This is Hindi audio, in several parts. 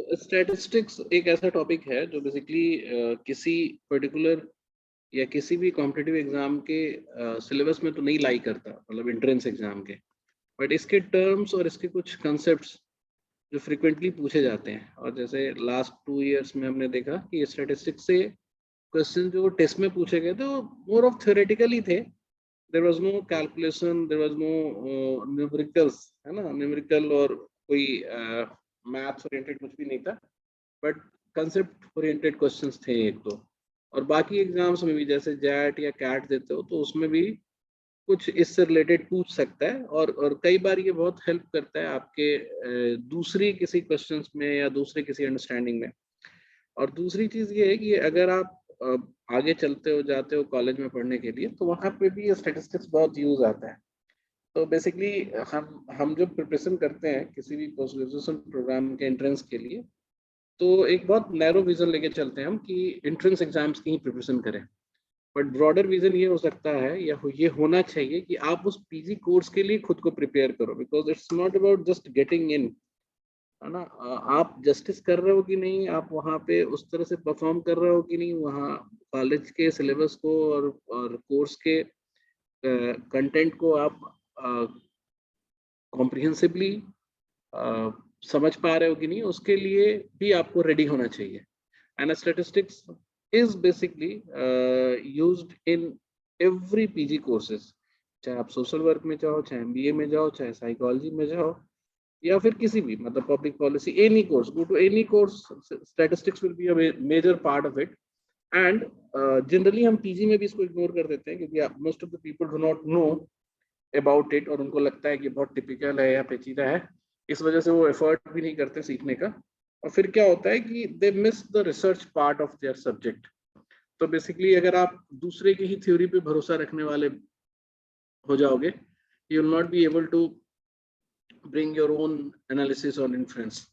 स्टैटिस्टिक्स एक ऐसा टॉपिक है जो बेसिकली किसी पर्टिकुलर या किसी भी कॉम्पिटिटिव एग्जाम के सिलेबस में तो नहीं लाई करता, मतलब एंट्रेंस एग्जाम के, बट इसके टर्म्स और इसके कुछ कंसेप्ट्स जो फ्रिक्वेंटली पूछे जाते हैं। और जैसे लास्ट 2 इयर्स में हमने देखा कि स्टैटिस्टिक्स से क्वेश्चन जो टेस्ट में पूछे गए थे वो मोर ऑफ थ्योरेटिकल ही थे। There was no calculation, there was no numericals, है ना, न्यूमेरिकल और कोई मैथ्स ओरिएंटेड कुछ भी नहीं था, बट कंसेप्ट ओरिएंटेड क्वेश्चंस थे एक दो। और बाकी एग्जाम्स में भी जैसे जैट या कैट देते हो तो उसमें भी कुछ इससे रिलेटेड पूछ सकता है। और कई बार ये बहुत हेल्प करता है आपके दूसरी किसी क्वेश्चंस में या दूसरे किसी अंडरस्टैंडिंग में। और दूसरी चीज ये है कि अगर आप आगे चलते हो जाते हो कॉलेज में पढ़ने के लिए तो वहाँ पे भी स्टैटिस्टिक्स बहुत यूज आता है। तो बेसिकली हम जब प्रिपरेशन करते हैं किसी भी पोस्ट ग्रेजुएशन प्रोग्राम के एंट्रेंस के लिए, तो एक बहुत नैरो विजन लेके चलते हैं हम कि एंट्रेंस एग्जाम्स की ही प्रिपरेशन करें। बट ब्रॉडर विजन ये हो सकता है या ये होना चाहिए कि आप उस पीजी कोर्स के लिए खुद को प्रिपेयर करो, because it's not about just getting in, है ना। आप जस्टिस कर रहे हो कि नहीं, आप वहाँ पे उस तरह से परफॉर्म कर रहे हो कि नहीं, वहाँ कॉलेज के सिलेबस को और कोर्स के कंटेंट को आप कॉम्प्रिहेंसिवली समझ पा रहे हो कि नहीं, उसके लिए भी आपको रेडी होना चाहिए। And statistics is basically used in every PG courses, चाहे आप सोशल वर्क में जाओ, चाहे एमबीए में जाओ, चाहे साइकोलॉजी में जाओ, या फिर किसी भी, मतलब public policy, any course, go to any course, statistics will be a major part of it. And generally हम पीजी में भी इसको इग्नोर कर देते हैं क्योंकि most of the people do not know about it, और उनको लगता है कि बहुत टिपिकल है या पेचीदा है, इस वजह से वो एफर्ट भी नहीं करते सीखने का। और फिर क्या होता है कि they miss the research part of their subject. तो बेसिकली अगर आप दूसरे की ही थ्योरी पे भरोसा रखने वाले हो जाओगे, you will not be able to bring your own analysis on influence.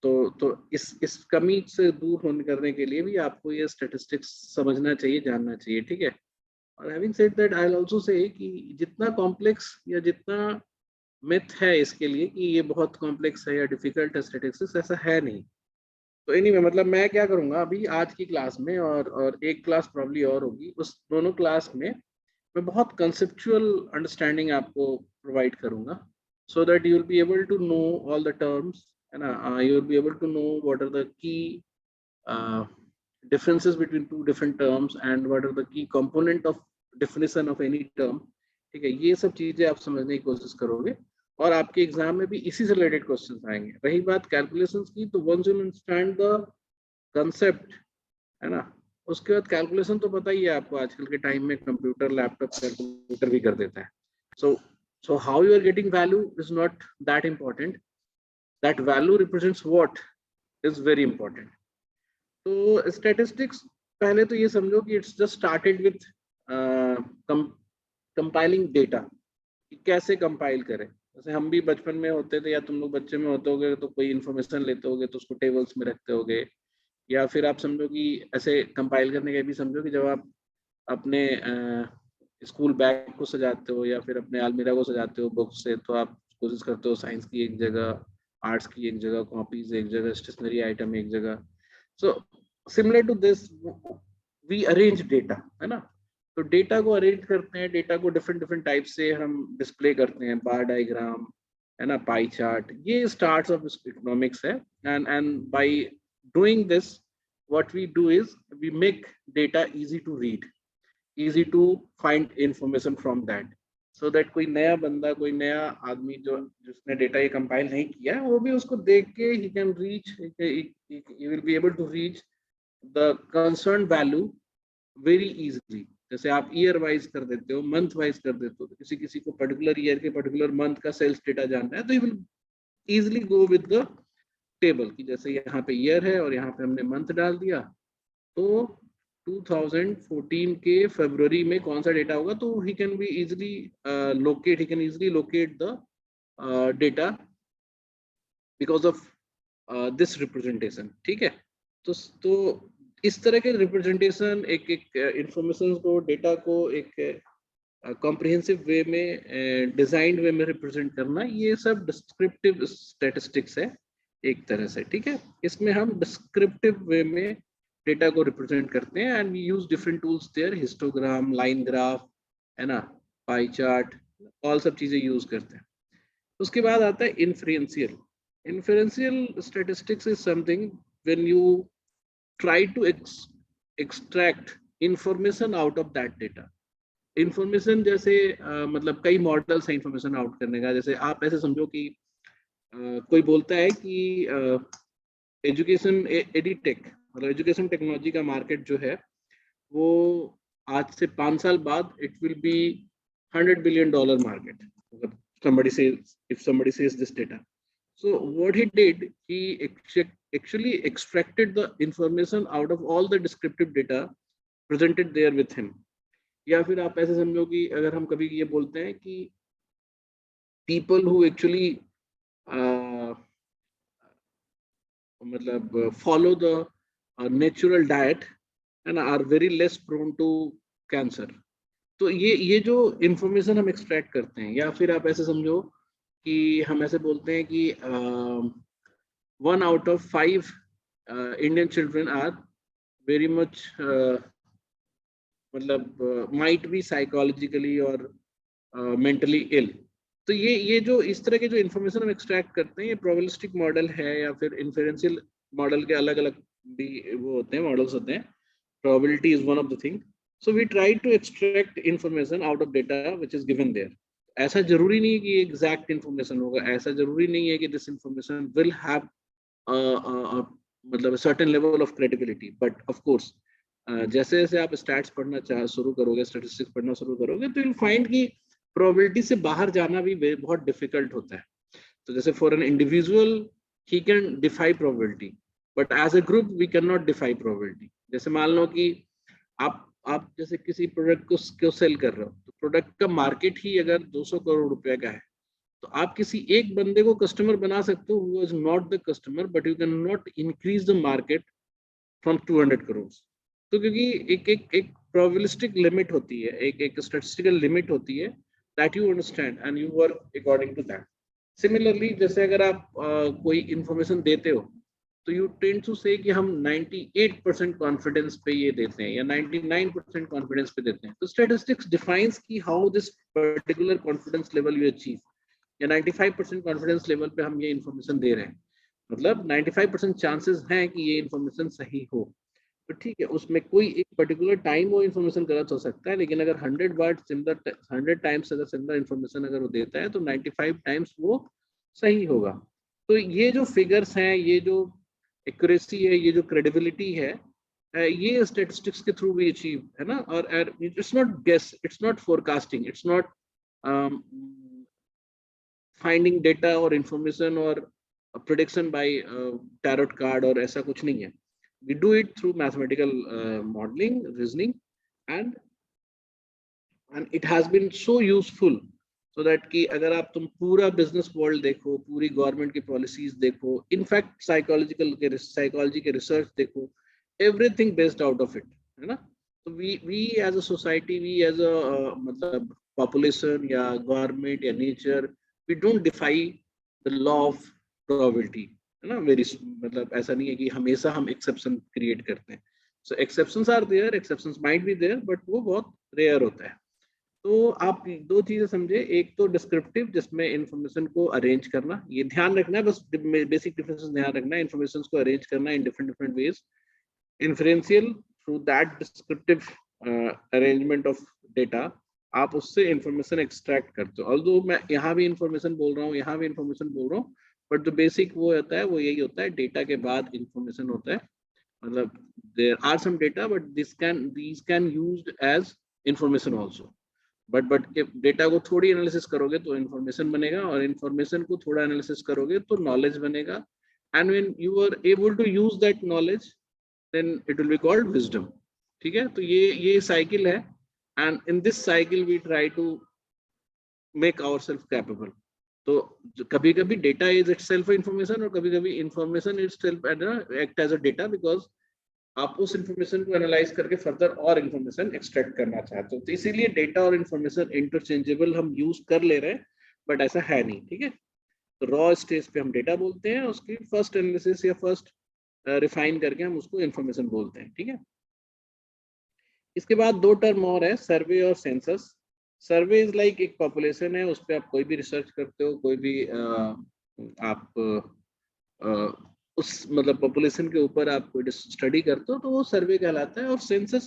तो इस कमी से दूर होने करने के लिए भी आपको ये स्टैटिस्टिक्स समझना चाहिए, जानना चाहिए, ठीक है। और having said that, I will also say कि जितना कॉम्प्लेक्स या जितना मिथ है इसके लिए कि ये बहुत कॉम्प्लेक्स है या डिफिकल्ट है स्टैटिस्टिक्स, ऐसा है नहीं। तो एनीवे, मतलब मैं क्या करूंगा अभी आज की क्लास में, और एक क्लास प्रॉब्ली और होगी, उस दोनों क्लास में मैं बहुत कंसेप्चुअल अंडरस्टैंडिंग आपको प्रोवाइड करूंगा, so that you will be able to know all the terms, है ना। You will be able to know what are the key differences between two different terms and what are the key component of definition of any term, ठीक है। ये सब चीजें आप समझने की कोशिश करोगे और आपके एग्जाम में भी इसी से रिलेटेड क्वेश्चंस आएंगे। रही बात कैलकुलेशंस की, तो once you understand the concept, है ना, उसके बाद कैलकुलेशन तो पता ही है आपको, आजकल के टाइम में कंप्यूटर, लैपटॉप कैलकुलेटर भी कर देता है। So how you are getting value is not that important, that value represents what is very important. तो स्टैटिस्टिक्स, पहले तो ये समझो कि it's just started with compiling data, कैसे कंपाइल करें। जैसे हम भी बचपन में होते थे, या तुम लोग बच्चे में होते होगे, तो कोई इन्फॉर्मेशन लेते होगे तो उसको टेबल्स में रखते होगे, या फिर आप समझो कि ऐसे कंपाइल करने का भी समझो कि जब आप अपने स्कूल बैग को सजाते हो या फिर अपने अलमीरा को सजाते हो बुक से, तो आप कोशिश करते हो साइंस की एक जगह, आर्ट्स की एक जगह, कॉपीज एक जगह, स्टेशनरी आइटम एक जगह। So similar to this we arrange data, है ना। तो डेटा को अरेंज करते हैं, डेटा को डिफरेंट डिफरेंट टाइप से हम डिस्प्ले करते हैं, बार डायग्राम, है ना, पाई चार्ट, ये स्टार्ट्स ऑफ इकोनॉमिक्स है। And by doing this what we do is we make data easy to read, easy to find information from that, so that कोई नया बंदा, कोई नया आदमी जो जिसने डेटा ये कंपाइल नहीं किया है, वो भी उसको देख के he can reach, he will be able to reach the concerned value very easily। जैसे आप ईयर वाइज कर देते हो, मंथ वाइज कर देते हो, तो किसी किसी को पर्टिकुलर ईयर के पर्टिकुलर मंथ का सेल्स डेटा जानना है, तो you will easily go with the table की जैसे यहाँ पे ईयर है और यहाँ पे हमने मंथ डाल दिया, तो 2014 के फरवरी में कौन सा डेटा होगा, तो he can be easily locate, he can easily locate the data because of this representation, ठीक है। तो इस तरह के रिप्रेजेंटेशन एक एक इंफॉर्मेशन को, डेटा को एक कॉम्प्रिहेंसिव वे में, डिजाइंड वे में रिप्रेजेंट करना, ये सब डिस्क्रिप्टिव स्टैटिस्टिक्स है। एक तरह से, ठीक है। इसमें हम डिस्क्रिप्टिव वे में डेटा को रिप्रेजेंट करते हैं and we use different tools there, histogram, line graph, है ना, पाई चार्ट, ऑल सब चीजें यूज करते हैं। उसके बाद आता है inferential. Inferential statistics is something when you try to extract information out of that data. Information जैसे मतलब कई मॉडल्स हैं इंफॉर्मेशन आउट करने का। जैसे आप ऐसे समझो कि कोई बोलता है कि एजुकेशन एडिटेक, मतलब एजुकेशन टेक्नोलॉजी का मार्केट जो है वो आज से 5 साल बाद it will B $100 billion market. Somebody says, if somebody says this data. So what he did, he actually extracted the information out of all the descriptive data presented there with him. या फिर आप ऐसे समझो कि अगर हम कभी ये बोलते हैं कि people who actually मतलब follow the natural diet and are very less prone to cancer. तो ये जो इंफॉर्मेशन हम एक्सट्रैक्ट करते हैं, या फिर आप ऐसे समझो कि हम ऐसे बोलते हैं कि 1 out of 5 Indian children are very much मतलब माइट बी साइकोलॉजिकली और मेंटली इल। तो ये जो इस तरह के जो इन्फॉर्मेशन हम एक्सट्रैक्ट करते हैं, ये प्रोबेबिलिस्टिक मॉडल है या फिर इन्फेरेंशियल मॉडल के अलग अलग भी वो होते हैं, मॉडल्स होते हैं। Probability is one of the thing. So we try to extract information out of data which is given there. ऐसा जरूरी नहीं है कि exact information होगा, ऐसा जरूरी नहीं है कि this information will have मतलब certain level of credibility. But of course, जैसे जैसे आप stats पढ़ना शुरू करोगे, statistics पढ़ना शुरू करोगे, तो you'll find कि probability से बाहर जाना भी बहुत difficult होता है। तो जैसे for an individual, he can defy probability, but as a group we cannot defy probability. जैसे मान लो कि आप जैसे किसी प्रोडक्ट को सेल कर रहे हो, तो प्रोडक्ट का मार्केट ही अगर 200 करोड़ रुपए का है, तो आप किसी एक बंदे को कस्टमर बना सकते हो, who is not the customer, but you can not increase the market from 200 crore. तो क्योंकि एक प्रोबेबिलिस्टिक लिमिट होती है, एक स्टैटिस्टिकल लिमिट होती है, that you understand and you work according to that. Similarly, जैसे अगर आप कोई इंफॉर्मेशन देते हो, तो यू टेंड टू से कि हम 98% कॉन्फिडेंस पे ये देते हैं या 99% कॉन्फिडेंस पे देते हैं। तो स्टैटिस्टिक्स डिफाइंस कि how this particular confidence level you achieve, या 95% कॉन्फिडेंस लेवल पे हम ये इंफॉर्मेशन दे रहे हैं, मतलब 95% चांसेस हैं कि ये इंफॉर्मेशन सही हो। तो ठीक है, उसमें कोई एक पर्टिकुलर टाइम वो इंफॉर्मेशन गलत हो सकता है, लेकिन अगर 100 बार सिमिलर 100 टाइम्स अगर सिमिलर इंफॉर्मेशन अगर वो देता है, तो 95 टाइम्स वो सही होगा। तो ये जो फिगर्स हैं, ये जो एक्यूरेसी है, ये जो क्रेडिबिलिटी है, ये स्टैटिस्टिक्स के थ्रू भी अचीव है ना। और it's not guess, it's not forecasting, it's not finding data और इंफॉर्मेशन और प्रेडिक्शन बाय टैरोट कार्ड, और ऐसा कुछ नहीं है। we do it through mathematical modeling, reasoning, and it has been so useful so that कि अगर आप तुम पूरा बिजनेस वर्ल्ड देखो, पूरी गवर्नमेंट की पॉलिसीज देखो, इनफैक्ट साइकोलॉजी के रिसर्च देखो, everything based out of it, है ना। तो we as a society, we as a मतलब पॉपुलेशन या गवर्नमेंट या nature, we don't defy the law of probability, है ना। वेरी मतलब ऐसा नहीं है कि हमेशा हम एक्सेप्शन क्रिएट करते हैं। So exceptions are there, exceptions might be there, but वो बहुत रेयर होता है। तो आप दो चीजें समझे, एक तो डिस्क्रिप्टिव जिसमें इंफॉर्मेशन को अरेंज करना, ये ध्यान रखना है, बस बेसिक डिफरेंसेस ध्यान रखना है, इंफॉर्मेशन को अरेंज करना in different different ways. Inferential, through that descriptive arrangement of data, आप उससे इंफॉर्मेशन एक्सट्रैक्ट करते हो। ऑल्दो मैं यहाँ भी इंफॉर्मेशन बोल रहा हूँ, यहाँ भी इंफॉर्मेशन बोल रहा हूँ, बट जो बेसिक वो होता है वो यही होता है, डेटा के बाद इंफॉर्मेशन होता है। मतलब there are some data, but these can used as information also. But data को थोड़ी एनालिसिस करोगे तो इंफॉर्मेशन बनेगा, और इंफॉर्मेशन को थोड़ा एनालिसिस करोगे तो नॉलेज बनेगा। And when you are able to use that knowledge, then it will be called wisdom. ठीक है, तो ये साइकिल है, and in this cycle we try to make ourself capable. तो कभी कभी डेटा इज इटसेल्फ इंफॉर्मेशन, और कभी कभी information itself act as a data, because आप उस इंफॉर्मेशन को एनालाइज करके फर्दर और इंफॉर्मेशन एक्सट्रैक्ट करना चाहते हो। तो इसीलिए डेटा और इंफॉर्मेशन इंटरचेंजेबल हम यूज कर ले रहे हैं, बट ऐसा है नहीं। ठीक है, तो रॉ स्टेज पे हम डेटा बोलते हैं, उसकी फर्स्ट एनालिसिस या फर्स्ट रिफाइन करके हम उसको इन्फॉर्मेशन बोलते हैं, ठीक है। इसके बाद दो टर्म और है, सर्वे और सेंसस। सर्वे इज लाइक एक पॉपुलेशन है, उस पर आप कोई भी रिसर्च करते हो, कोई भी आप उस मतलब पॉपुलेशन के ऊपर आप कोई स्टडी करते हो तो वो सर्वे कहलाता है। और सेंसस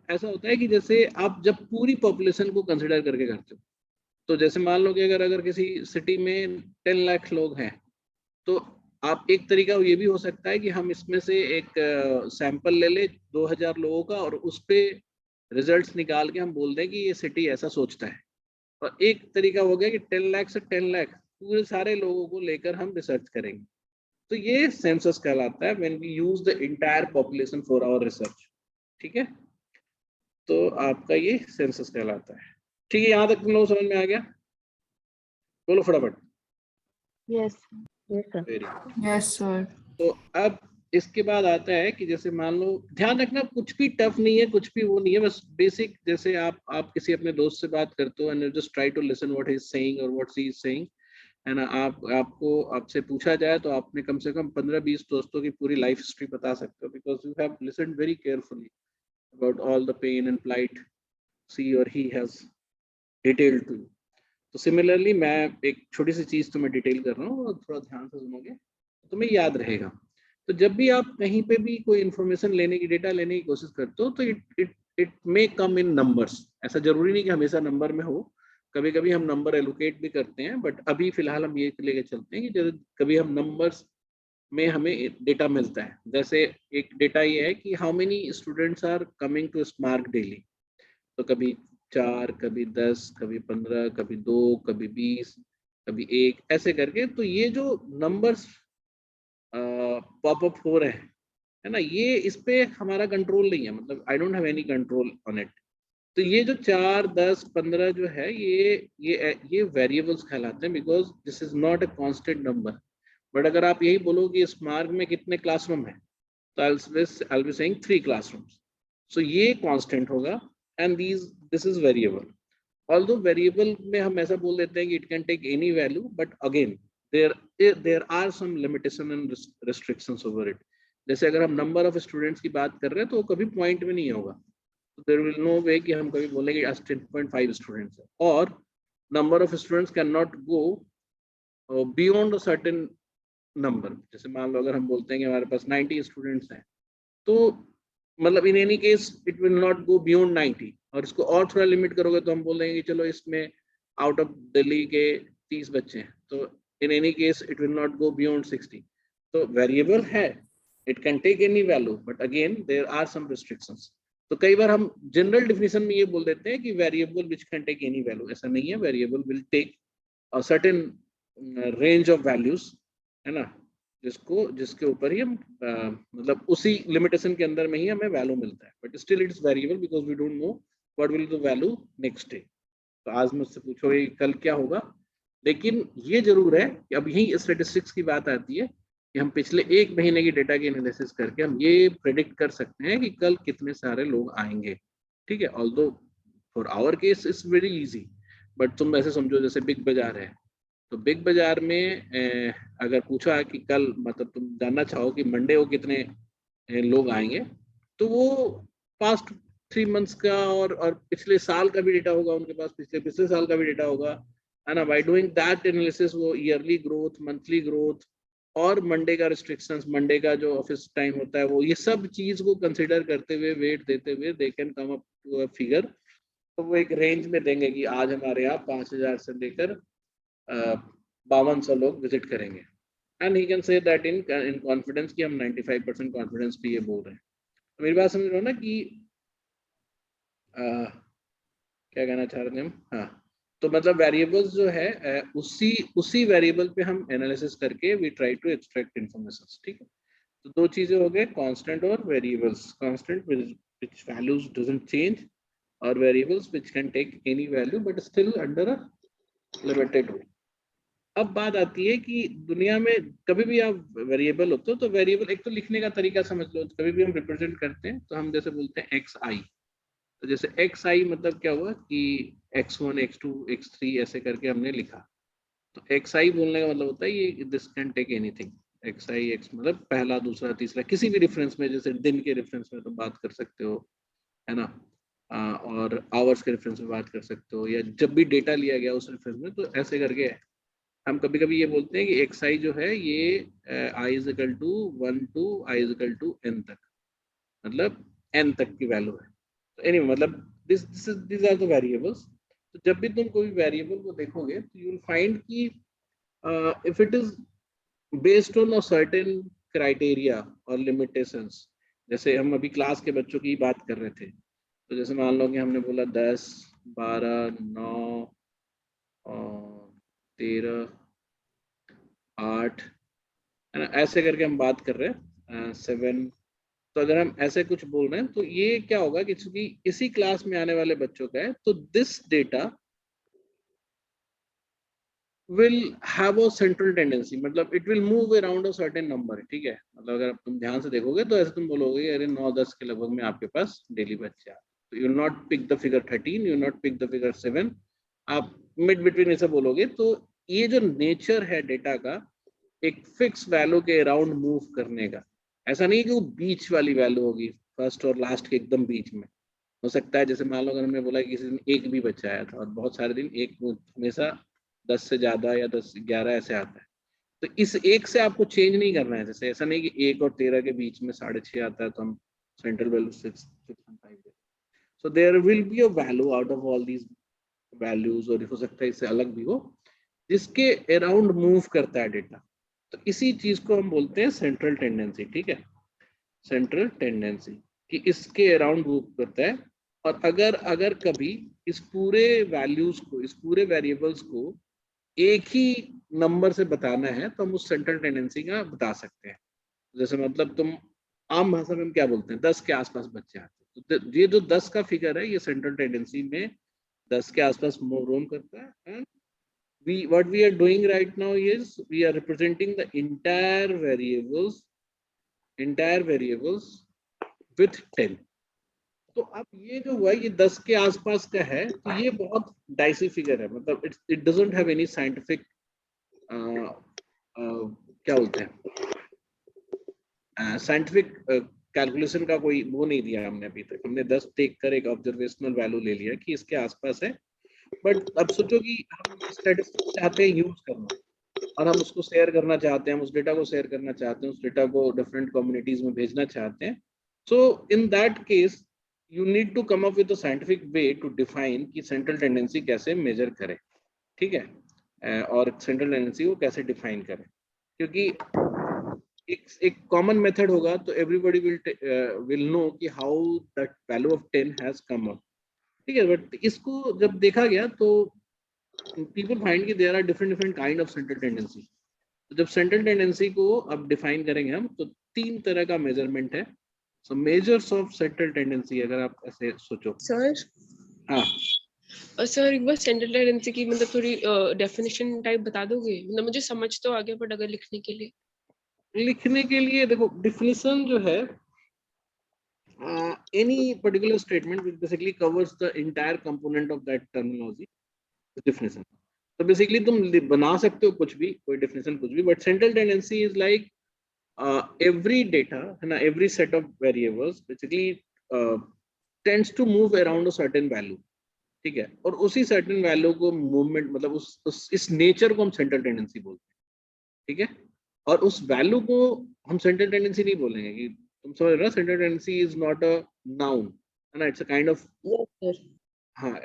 ऐसा होता है कि जैसे आप जब पूरी पॉपुलेशन को कंसिडर करके करते हो, तो जैसे मान लो कि अगर किसी सिटी में 10 लाख लोग हैं, तो आप एक तरीका ये भी हो सकता है कि हम इसमें से एक सैंपल ले ले 2000 लोगों का और उस पे रिजल्ट्स निकाल के हम बोल दें कि ये सिटी ऐसा सोचता है। और एक तरीका हो गया कि 10 लाख से 10 लाख पूरे सारे लोगों को लेकर हम रिसर्च करेंगे, तो ये सेंसस कहलाता है when we use the entire population for our research, ठीक है। तो आपका ये सेंसस कहलाता है, ठीक है। यहाँ तक तुम लोग समझ में आ गया? बोलो फटाफट। Yes sir. Very yes sir. तो अब इसके बाद आता है कि जैसे मान लो, ध्यान रखना कुछ भी टफ नहीं है, कुछ भी वो नहीं है, बस बेसिक जैसे आप किसी अपने दोस्त से बात करते हो and just try to listen what he is saying और व्हाट शी इज सेइंग, है ना। आपसे पूछा जाए तो आपने कम से कम 15-20 दोस्तों की पूरी लाइफ हिस्ट्री बता सकते हो, because you have listened very carefully about all the pain and plight she और ही हैज डिटेल्ड टू। तो सिमिलरली मैं एक छोटी सी चीज तुम्हें डिटेल कर रहा हूँ और थोड़ा ध्यान से सुनोगे तो तुम्हें याद रहेगा। तो जब भी आप कहीं पे भी कोई इन्फॉर्मेशन लेने की, डेटा लेने की कोशिश करते हो, तो it may come in numbers. ऐसा जरूरी नहीं कि हमेशा नंबर में हो, कभी कभी हम नंबर एलोकेट भी करते हैं, बट अभी फिलहाल हम ये लेके चलते हैं कि जब कभी हम नंबर्स में हमें डेटा मिलता है। जैसे एक डेटा ये है कि how many students are coming to smart daily, तो कभी 4, कभी 10, कभी 15, कभी 2, कभी 20, कभी 1, ऐसे करके। तो ये जो नंबर्स पॉपअप हो रहे हैं, है ना, ये इस पे हमारा कंट्रोल नहीं है, मतलब I don't have any control on it. तो ये जो 4, 10, 15 जो है, ये वेरिएबल्स कहलाते हैं, because this is not a constant number. But अगर आप यही बोलो कि इस मार्ग में कितने क्लासरूम है, तो I'll be saying 3 classrooms. So ये कांस्टेंट होगा and this is variable. Although variable में हम ऐसा बोल देते हैं कि it can take any value, but again there are some limitation and restrictions over it. जैसे अगर हम number of students की बात कर रहे हैं तो वो कभी point में नहीं होगा, तो there will no way कि हम कभी बोलेंगे 10.5 students है, और number of students cannot go beyond a certain number। जैसे मान लो अगर हम बोलते हैं कि हमारे पास 90 स्टूडेंट्स हैं, तो मतलब इन any case it will not go beyond 90, और इसको और थोड़ा लिमिट करोगे तो हम बोलेंगे कि चलो इसमें आउट ऑफ दिल्ली के 30 बच्चे हैं, तो in any case it will not go beyond 60। तो वेरिएबल है, it can take any value, but again there are some restrictions. तो कई बार हम जनरल डिफिनेशन में ये बोल देते हैं कि variable which can take any value, ऐसा नहीं है। Variable will take a certain range of values, है ना, जिसके ऊपर ही हम मतलब उसी लिमिटेशन के अंदर में ही हमें वैल्यू मिलता है, but still it is variable because we don't know what will the value next day. तो आज मुझसे पूछोगे कल क्या होगा, लेकिन ये जरूर है कि अब यही स्टैटिस्टिक्स की बात आती है कि हम पिछले 1 महीने की डेटा की एनालिसिस करके हम ये प्रेडिक्ट कर सकते हैं कि कल कितने सारे लोग आएंगे, ठीक है। Although for our case it's very easy, but तुम ऐसे समझो जैसे बिग बाजार है, तो बिग बाजार में अगर पूछा कि कल, मतलब तुम जानना चाहो कि मंडे को कितने लोग आएंगे, तो वो पास्ट 3 मंथ्स का और पिछले साल का भी डेटा होगा उनके पास, पिछले साल का भी डेटा होगा, है ना। बाय डूइंग दैट एनालिसिस वो ईयरली ग्रोथ, मंथली ग्रोथ और मंडे का रिस्ट्रिक्शंस, मंडे का जो ऑफिस टाइम होता है वो, ये सब चीज को कंसिडर करते हुए, वेट देते हुए they can come up to a figure. तो वो एक रेंज में देंगे कि आज हमारे यहाँ 5000 से लेकर 5200 लोग विजिट करेंगे, and he can say that in confidence कि हम 95% कॉन्फिडेंस पे ये बोल रहे हैं। तो मेरी बात समझ रहे हो ना कि क्या कहना चाह रहे थे हम? हाँ, तो मतलब वेरिएबल्स जो है उसी वेरिएबल पे हम एनालिसिस करके we try to extract information, ठीक है। तो 2 चीजें हो गए, कांस्टेंट और variables. Constant which values doesn't change, और variables which can take any value but still under a limited way। अब बात आती है कि दुनिया में कभी भी आप वेरिएबल होते हो, तो वेरिएबल एक तो लिखने का तरीका समझ लो, कभी भी हम रिप्रेजेंट करते हैं तो हम जैसे बोलते हैं एक्स आई। तो जैसे एक्स आई मतलब क्या हुआ कि x1, x2, x3 ऐसे करके हमने लिखा, तो xi बोलने का मतलब होता है ये this can take anything, xi x मतलब पहला दूसरा तीसरा किसी भी रेफरेंस में, जैसे दिन के रेफरेंस में तो बात कर सकते हो, है ना, और आवर्स के रेफरेंस में बात कर सकते हो, या जब भी डेटा लिया गया उस रेफरेंस में, तो ऐसे करके हम कभी कभी ये बोलते हैं कि xi जो है ये i is equal to 1 to i is equal to n तक, मतलब n तक की वैल्यू है। तो एनीवे मतलब दिस आर द वेरिएबल्स। तो जब भी तुम कोई वेरिएबल को देखोगे तो यू विल फाइंड कि if it is based on a certain criteria और लिमिटेशंस, जैसे हम अभी क्लास के बच्चों की बात कर रहे थे, तो जैसे मान लो कि हमने बोला 10, 12, 9, 13, 8, है ना, ऐसे करके हम बात कर रहे हैं 7। तो अगर हम ऐसे कुछ बोल रहे हैं तो ये क्या होगा कि चूंकि इसी क्लास में आने वाले बच्चों का है, तो this data will have a central tendency, मतलब it will move around a certain number, ठीक है। मतलब अगर तुम ध्यान से देखोगे तो ऐसे तुम बोलोगे अरे 9-10 के लगभग में आपके पास डेली बच्चे आते, तो you not pick the figure 13, you not pick the figure 7, आप मिड बिटवीन ऐसे बोलोगे। तो ये जो नेचर है डेटा का, एक फिक्स वैल्यू के अराउंड मूव करने का, ऐसा नहीं कि वो बीच वाली वैल्यू होगी, फर्स्ट और लास्ट के एकदम बीच में। हो सकता है जैसे मान लो अगर हमने बोला कि किसी दिन एक भी बच्चा आया था, और बहुत सारे दिन एक हमेशा 10 से ज्यादा या 10-11 ऐसे आता है, तो इस एक से आपको चेंज नहीं करना है। जैसे ऐसा नहीं कि 1 और 13 के बीच में 6.5 आता है तो हम सेंट्रल वैल्यू 6.5 दे। So there will be a value out of all these values, और हो सकता है इससे अलग भी हो, जिसके अराउंड मूव करता है डेटा। तो इसी चीज को हम बोलते हैं सेंट्रल टेंडेंसी, ठीक है, सेंट्रल टेंडेंसी, कि इसके अराउंड मूव करता है। और अगर अगर कभी इस पूरे वैल्यूज को, इस पूरे वेरिएबल्स को एक ही नंबर से बताना है, तो हम उस सेंट्रल टेंडेंसी का बता सकते हैं। जैसे मतलब तुम आम भाषा में हम क्या बोलते हैं, 10 के आसपास बच्चे आते हैं, तो ये जो 10 का फिगर है, ये सेंट्रल टेंडेंसी में 10 के आसपास रोम करता है। And we what we are doing right now is we are representing the entire variables with 10। तो अब ये जो हुआ ये 10 के आसपास का है, तो ये बहुत डाइसी फिगर है, मतलब it doesn't have any scientific क्या बोलते हैं, साइंटिफिक कैलकुलेशन का कोई वो नहीं दिया हमने अभी तक। हमने 10 देख कर एक ऑब्जर्वेशनल वैल्यू ले लिया कि इसके आसपास है। बट अब सोचो कि हम स्टैटिस्टिक्स चाहते हैं यूज करना, और हम उसको शेयर करना चाहते हैं, हम उस डेटा को शेयर करना चाहते हैं, उस डेटा को डिफरेंट कम्युनिटीज में भेजना चाहते हैं। So in that case you need to come up with a scientific way to define कि सेंट्रल टेंडेंसी कैसे मेजर करें, ठीक है, और सेंट्रल टेंडेंसी को कैसे डिफाइन करें। क्योंकि एक कॉमन मेथड होगा तो एवरीबॉडी विल नो कि how that value of 10 has come up, ठीक है। बट इसको जब देखा गया तो people find कि there are different kind of central tendency। तो जब सेंट्रल टेंडेंसी को अब डिफाइन करेंगे हम, तो 3 तरह का मेजरमेंट है। सो मेजर्स ऑफ सेंट्रल टेंडेंसी, अगर आप ऐसे सोचो। सर हाँ सर एक बार सेंट्रल टेंडेंसी की मतलब थोड़ी डेफिनेशन टाइप बता दोगे? मतलब मुझे समझ तो आ गया, बट अगर लिखने के लिए। लिखने के लिए देखो, डिफिनेशन जो है, any particular statement which basically covers the entire component of that terminology is definition। तो बेसिकली तुम बना सकते हो कुछ भी, कोई डेफिनेशन कुछ भी, but central tendency is like every data है ना, every set of variables basically tends to move around a certain value, ठीक है। और उसी certain value को मूवमेंट, मतलब इस नेचर को हम सेंट्रल टेंडेंसी बोलते हैं, ठीक है। और उस वैल्यू को हम सेंट्रल टेंडेंसी नहीं बोलेंगे कि तुम समझ रहे हो, central tendency is not a noun, है ना, it's a kind of, yes sir. हाँ,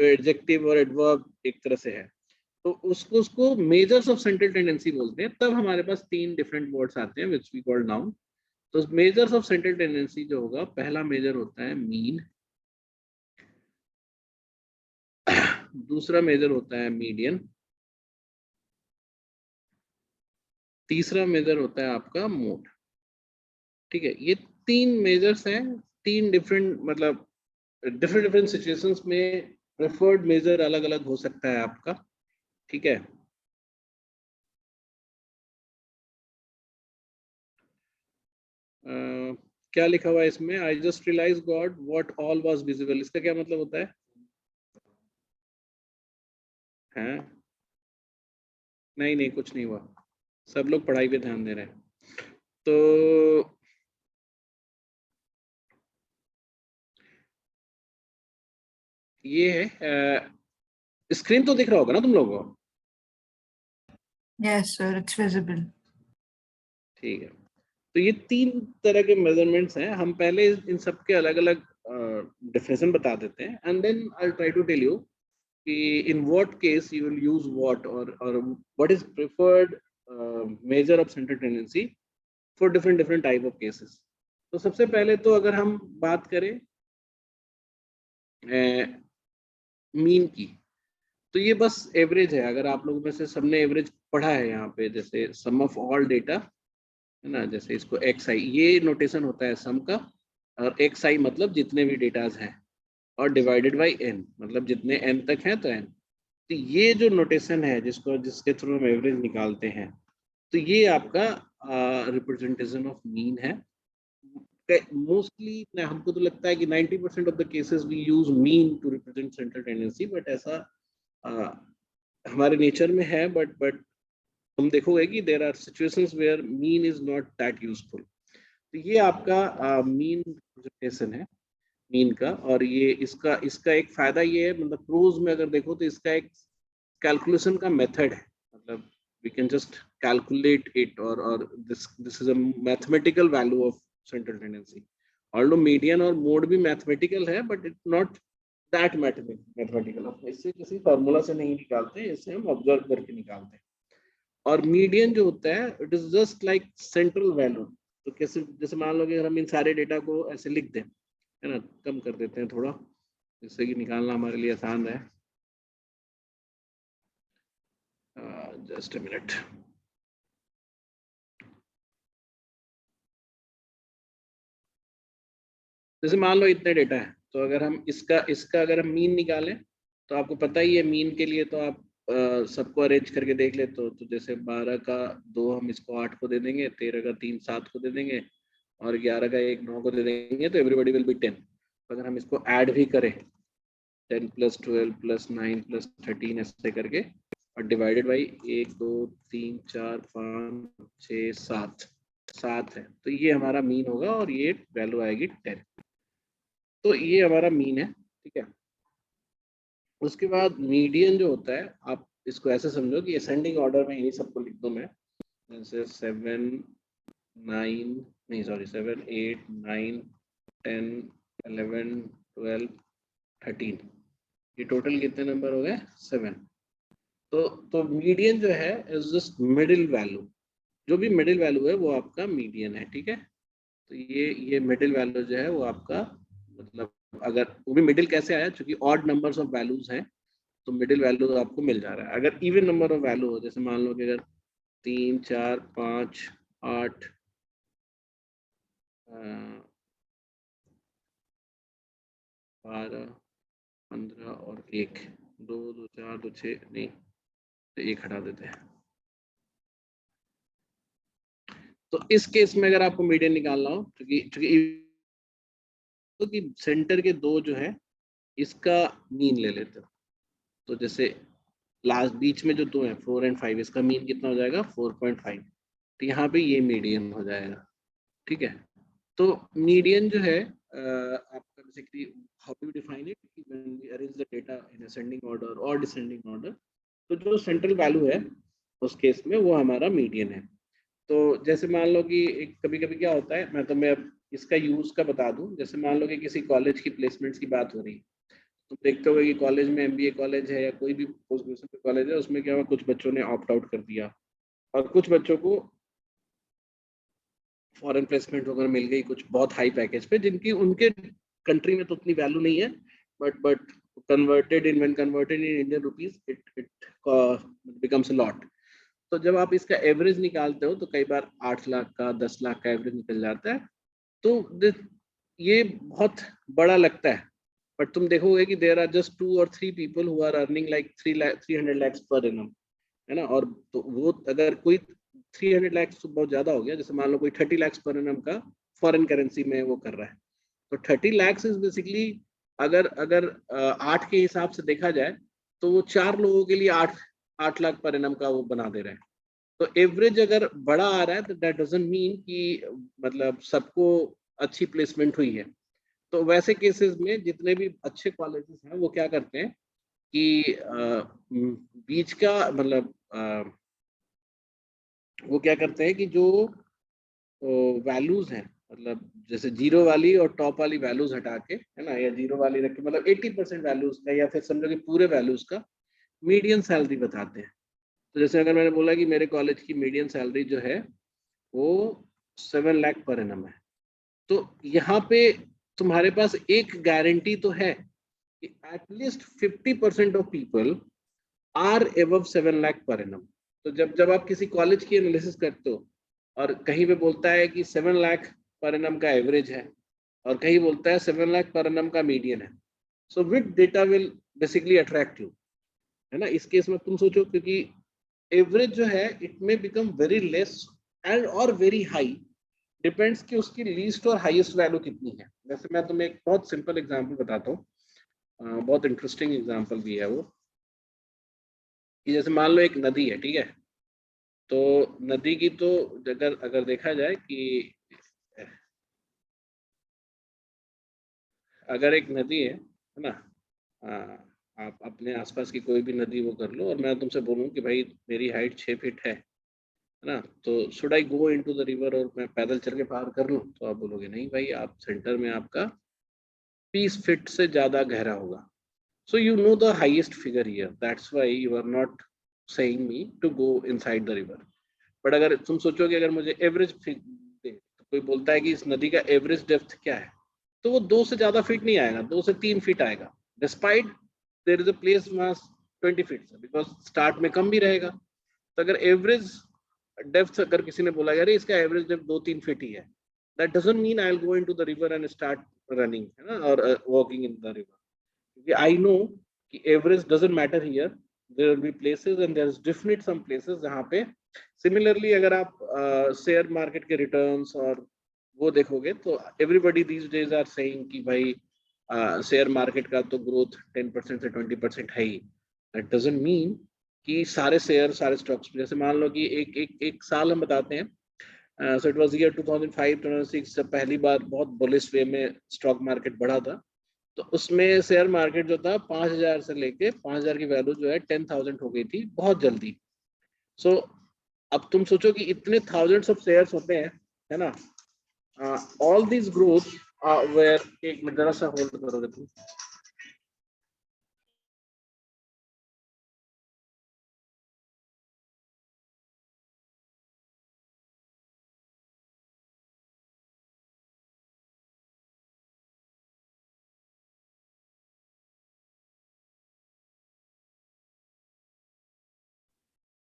एडजेक्टिव और एडवर्ब एक तरह से है। तो उसको मेजर्स ऑफ सेंट्रल टेंडेंसी बोलते हैं। तब हमारे पास 3 डिफरेंट वर्ड्स आते हैं व्हिच वी कॉल नाउन। तो मेजर्स ऑफ सेंट्रल टेंडेंसी जो होगा, पहला मेजर होता है मीन, दूसरा मेजर होता है मीडियन, तीसरा मेजर होता है आपका मोड, ठीक है। ये 3 मेजर्स हैं, 3 डिफरेंट, मतलब डिफरेंट डिफरेंट सिचुएशंस में प्रेफर्ड मेजर अलग अलग हो सकता है आपका, ठीक है। क्या लिखा हुआ है इसमें, I just realize God what all was visible, इसका क्या मतलब होता है? हैं नहीं नहीं, कुछ नहीं हुआ, सब लोग पढ़ाई पे ध्यान दे रहे हैं। तो ये है, स्क्रीन तो दिख रहा होगा ना तुम लोगों को? Yes, sir, it's visible. ठीक है, तो ये 3 तरह के मेजरमेंट्स हैं। हम पहले इन सब के अलग अलग डेफिनेशन बता देते हैं, and then I try to tell you कि in what case you will use what, or what is preferred measure of central tendency for different type of cases. तो सबसे पहले तो अगर हम बात करें मीन की, तो ये बस एवरेज है। अगर आप लोगों में से सबने एवरेज पढ़ा है यहाँ पे, जैसे सम ऑफ ऑल डेटा है ना, जैसे इसको एक्स आई, ये नोटेशन होता है सम का, और एक्स आई मतलब जितने भी डेटाज हैं, और डिवाइडेड बाई एन मतलब जितने एन तक हैं तो एन। तो ये जो नोटेशन है जिसके थ्रू हम एवरेज निकालते हैं, तो ये आपका रिप्रेजेंटेशन ऑफ मीन है। मोस्टली हमको तो लगता है कि 90% of the cases we use mean to represent central tendency, but ऐसा हमारे नेचर में है, बट तुम देखोगे कि there are situations where mean is not that useful. तो ये आपका मीन रिप्रेजेंटेशन है मीन का, और ये इसका एक फायदा ये है, मतलब प्रोज में अगर देखो तो इसका एक कैलकुलेशन का मेथड है, मतलब we can just calculate it, or this is a mathematical value of central tendency. Although median और mode भी mathematical है, but it's not that mathematical. हम इससे किसी फार्मूला से नहीं निकालते, इससे हम ऑब्जर्व करके निकालते हैं। और मीडियन जो होता है, it is just like central value. तो कैसे, जैसे मान लो कि अगर हम इन सारे डेटा को ऐसे लिख दें, है ना, कम कर देते हैं थोड़ा, जिससे कि निकालना हमारे लिए आसान है। Just a minute. जैसे मान लो इतने डेटा है, तो अगर हम इसका अगर हम मीन निकालें, तो आपको पता ही है मीन के लिए तो आप सबको अरेंज करके देख ले, तो जैसे 12 का 2 हम इसको 8 को दे देंगे, 13 का 3 7 को दे देंगे, और 11 का 1 9 को दे देंगे, तो एवरीबॉडी विल बी 10। तो अगर हम इसको ऐड भी करें 10 + 12 + 9 + 13 ऐसे करके, और डिवाइडेड बाई 1 2 3 4 5 6 7 है, तो ये हमारा मीन होगा, और ये वैल्यू आएगी 10। तो ये हमारा मीन है, ठीक है। उसके बाद मीडियन जो होता है, आप इसको ऐसे समझो कि असेंडिंग ऑर्डर में इन्हीं सबको लिख दो मैं, जैसे 7 8 9 10 11 12 13, ये टोटल कितने नंबर हो गए? 7। तो मीडियन जो है इज जस्ट मिडिल वैल्यू, जो भी मिडिल वैल्यू है वो आपका मीडियन है, ठीक है। तो ये मिडिल वैल्यू जो है वो आपका, मतलब अगर वो भी मिडिल कैसे आया, क्योंकि ऑड नंबर्स ऑफ वैल्यूज हैं, तो मिडिल वैल्यू आपको मिल जा रहा है। अगर इवन नंबर ऑफ वैल्यू हो, जैसे मान लो कि अगर 3 4 5 8 12 15 और 1 2 2 4 2 6 नहीं, तो 1 हटा देते हैं। तो इस केस में अगर आपको मीडियन निकालना हो, क्योंकि सेंटर के 2 जो है इसका मीन ले लेते हो, तो जैसे लास्ट बीच में जो 2 है 4 और 5, इसका मीन कितना हो जाएगा? 4.5। तो यहाँ पे ये मीडियन हो जाएगा, ठीक है। तो मीडियन जो है आपका basically how to define it, when we arrange the data in ascending order और डिसेंडिंग ऑर्डर, तो जो सेंट्रल वैल्यू है उस केस में वो हमारा मीडियन है। तो जैसे मान लो कि कभी कभी क्या होता है, मैं अब इसका यूज का बता दूं। जैसे मान लो कि किसी कॉलेज की प्लेसमेंट्स की बात हो रही है, तुम देखते हो कि कॉलेज में एमबीए कॉलेज है या कोई भी पोस्ट ग्रेजुएशन कॉलेज है, उसमें क्या हुआ, कुछ बच्चों ने ऑप्ट आउट कर दिया, और कुछ बच्चों को फॉरेन प्लेसमेंट वगैरह मिल गई, कुछ बहुत हाई पैकेज पे, जिनकी उनके कंट्री में तो उतनी वैल्यू नहीं है, but converted in Indian rupees it becomes a lot. तो जब आप इसका एवरेज निकालते हो, तो कई बार 8 लाख का 10 लाख का एवरेज निकल जाता है। तो ये बहुत बड़ा लगता है, बट तुम देखोगे कि there are just 2 or 3 people who are earning like 300 lakhs per annum, है ना। और तो वो अगर कोई 300 lakhs तो बहुत ज्यादा हो गया, जैसे मान लो कोई 30 lakhs पर एनम का फॉरेन करेंसी में वो कर रहा है, तो 30 lakhs इज बेसिकली, अगर 8 के हिसाब से देखा जाए, तो वो 4 लोगों के लिए 8 8 लाख पर एनम का वो बना दे रहे हैं। तो एवरेज अगर बड़ा आ रहा है तो दैट डजंट मीन कि मतलब सबको अच्छी प्लेसमेंट हुई है। तो वैसे केसेस में जितने भी अच्छे कॉलेजेस हैं वो क्या करते हैं कि बीच का मतलब वो क्या करते हैं कि जो वैल्यूज हैं, मतलब जैसे जीरो वाली और टॉप वाली वैल्यूज हटा के, है ना, या जीरो वाली रख के, मतलब 80% वैल्यूज का या फिर समझो कि पूरे वैल्यूज का मीडियन सैलरी बताते हैं। तो जैसे अगर मैंने बोला कि मेरे कॉलेज की मीडियन सैलरी जो है वो 7 लाख पर एनम है, तो यहाँ पे तुम्हारे पास एक गारंटी तो है कि at least 50% of people are above 7 lakh per annum. तो जब जब आप किसी कॉलेज की एनालिसिस करते हो और कहीं पे बोलता है कि 7 लाख पर एनम का एवरेज है और कहीं बोलता है 7 लाख पर एनम का मीडियन है, so which data will basically attract you, है ना। इस केस में तुम सोचो, क्योंकि एवरेज जो है it may become very less and और वेरी हाई, डिपेंड्स कि उसकी लीस्ट और हाईएस्ट वैल्यू कितनी है। वैसे मैं तुम्हें एक बहुत सिंपल एग्जांपल बताता हूँ, बहुत इंटरेस्टिंग एग्जांपल भी है वो, कि जैसे मान लो एक नदी है, ठीक है। तो नदी की तो अगर अगर देखा जाए कि अगर एक नदी है ना, आप अपने आसपास की कोई भी नदी वो कर लो और मैं तुमसे बोलूँ कि भाई मेरी हाइट 6 फीट है ना, तो should I go into the river और मैं पैदल चल के पार कर लूँ, तो आप बोलोगे नहीं भाई, आप सेंटर में आपका 20 फीट से ज्यादा गहरा होगा। So you know the highest figure here. That's why you are not saying me to go inside the river. But अगर तुम सोचो कि अगर मुझे एवरेज दे, तो कोई बोलता है कि इस नदी का एवरेज डेप्थ क्या है, तो वो 2 से ज्यादा फीट नहीं आएगा, 2 से 3 फीट आएगा, despite there is a place mass 20 feet, because start में कम भी रहेगा। तो अगर एवरेज डेप्थ अगर किसी ने बोला यार इसका एवरेज डेप्थ 2-3 फीट ही है, that doesn't mean I will go into the river and start running, है ना, और वॉकिंग इन द रिवर, क्योंकि आई नो कि average doesn't matter here, there will be places and there is definite some places जहाँ पे सिमिलरली अगर आप शेयर मार्केट के रिटर्न्स और वो देखोगे तो everybody these days are saying कि भाई शेयर मार्केट का तो ग्रोथ 10% से 20% है ही। दैट डजंट मीन कि सारे शेयर सारे स्टॉक्स, जैसे मान लो कि एक साल हम बताते हैं, सो इट वाज ईयर 2005-2006 जब पहली बार बहुत बुलिश वे में स्टॉक मार्केट बढ़ा था, तो उसमें शेयर मार्केट जो था 5,000 से लेके 5,000 की वैल्यू जो है 10,000 हो गई थी बहुत जल्दी। सो अब तुम सोचो कि इतने थाउजेंड्स ऑफ शेयर्स होते हैं, है ना, ऑल दिस ग्रोथ वेयर, एक मिनट जरा सा होल्ड करोगे तुम।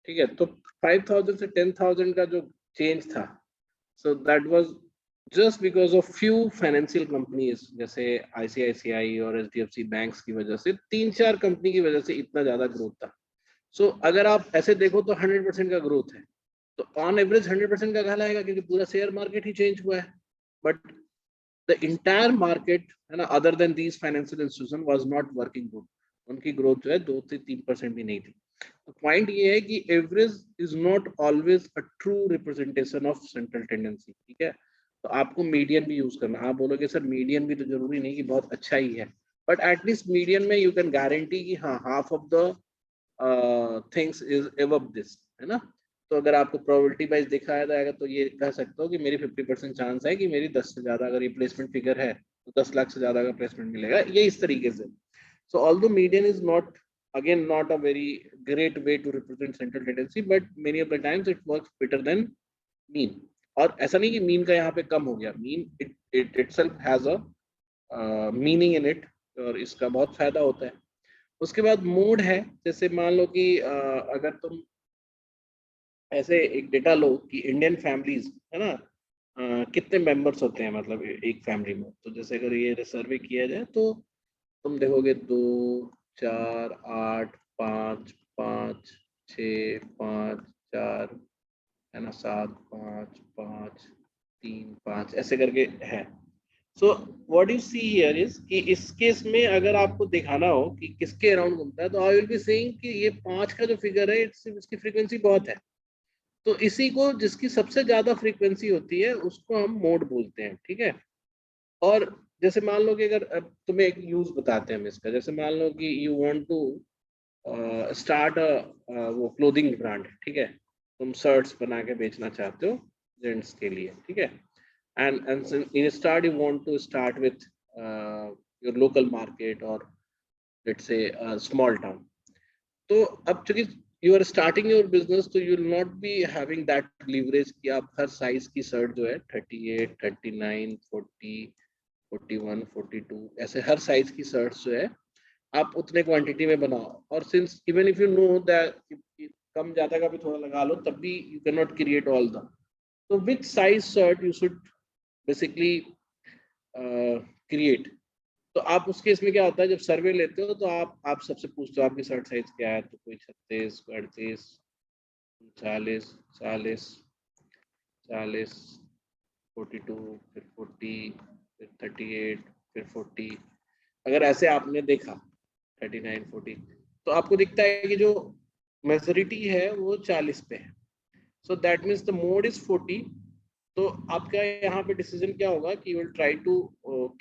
ठीक है, तो 5,000 से 10,000 का जो चेंज था, so that was just because of few financial companies जैसे आईसीआईसीआई और एचडीएफसी बैंक्स की वजह से, 3-4 कंपनी की वजह से इतना ज्यादा ग्रोथ था। सो अगर आप ऐसे देखो तो 100% का ग्रोथ है, तो ऑन एवरेज 100% का कहलाएगा क्योंकि पूरा शेयर मार्केट ही चेंज हुआ है। बट द इंटायर मार्केट, है ना, other than these financial institution was not working good, उनकी ग्रोथ जो है 2 से 3% भी नहीं थी। तो पॉइंट ये है कि average is not always a true representation of central tendency, ठीक है। तो आपको मीडियन भी यूज करना, आप बोलोगे सर मीडियन भी तो जरूरी नहीं कि बहुत अच्छा ही है, बट एटलीस्ट मीडियन में यू कैन गारंटी कि हाँ half of the things is above this, है ना। तो अगर आपको प्रोबेबिलिटी वाइज दिखाया जाएगा तो ये कह सकते हो कि मेरी 50% चांस है कि मेरी 10 से ज्यादा अगर ये प्लेसमेंट फिगर है तो 10 लाख से ज्यादा का प्लेसमेंट मिलेगा, ये इस तरीके से। सो although median is not, again not a very great way to represent central tendency, but many of the times it works better than mean। और ऐसा नहीं कि मीन का यहाँ पे कम हो गया, mean it itself has a meaning in it, और इसका बहुत फायदा होता है। उसके बाद मोड है, जैसे मान लो कि अगर तुम ऐसे एक डेटा लो कि इंडियन फैमिलीज, है ना, कितने मेंबर्स होते हैं मतलब एक फैमिली में, तो जैसे अगर ये सर्वे किया जाए तो तुम देखोगे 2, 4, 8, 5, 5, 6, 5, 4, है ना, 7, 5, 5, 3, 5 ऐसे करके है। So what you see here is कि इस केस में अगर आपको दिखाना हो कि किसके अराउंड घूमता है, तो आई विल बी सेइंग कि ये 5 का जो फिगर है इसकी फ्रीक्वेंसी बहुत है। तो इसी को, जिसकी सबसे ज्यादा फ्रीक्वेंसी होती है, उसको हम मोड बोलते हैं, ठीक है। और जैसे मान लो कि अगर अब तुम्हें एक यूज बताते हैं हम इसका, जैसे मान लो कि यू वांट टू स्टार्ट वो क्लोथिंग ब्रांड, ठीक है। तुम शर्ट्स बना के बेचना चाहते हो जेंट्स के लिए, ठीक है। and in start you want to start with your local market, or let's say a small town. तो अब चूंकि you are starting your business, तो you will not be having that leverage कि आप हर साइज की शर्ट जो है 38, 39, 40, 41, 42 ऐसे हर साइज की शर्ट्स जो है आप उतने क्वांटिटी में बनाओ। और since even if you know that कम ज्यादा का भी थोड़ा लगा लो, तब भी you can not create all the. तो which size shirt you should basically create. तो आप उस केस में क्या होता है, जब सर्वे लेते हो तो आप सबसे पूछते हो आपकी शर्ट साइज क्या है, तो कोई 36, 38, 40, 40, 40, 42, फिर 40, फिर 38, फिर 40। अगर ऐसे आपने देखा 39, 40, तो आपको दिखता है कि जो मेजोरिटी है वो 40 पे है। So that means the mode is 40। तो आपका यहाँ पे डिसीजन क्या होगा कि you will try to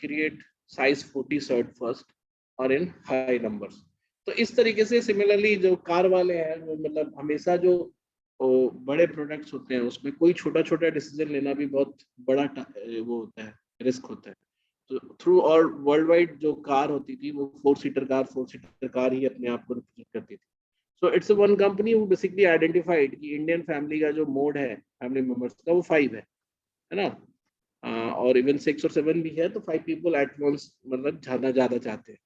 create size 40 shirt first और इन हाई नंबर्स। तो इस तरीके से सिमिलरली जो कार वाले हैं, वो मतलब हमेशा जो बड़े प्रोडक्ट्स होते हैं उसमें कोई छोटा छोटा डिसीजन लेना भी बहुत बड़ा वो होता है, रिस्क होता है। तो थ्रू और वर्ल्ड वाइड जो कार होती थी वो 4 सीटर कार ही अपने आप को रिप्रेजेंट करती थी। So it's one company who basically identified कि इंडियन फैमिली का जो मोड है फैमिली मेंबर्स का वो 5 है ना। और इवन 6 और 7 भी है, तो 5 पीपल एट वंस मतलब ज्यादा चाहते हैं।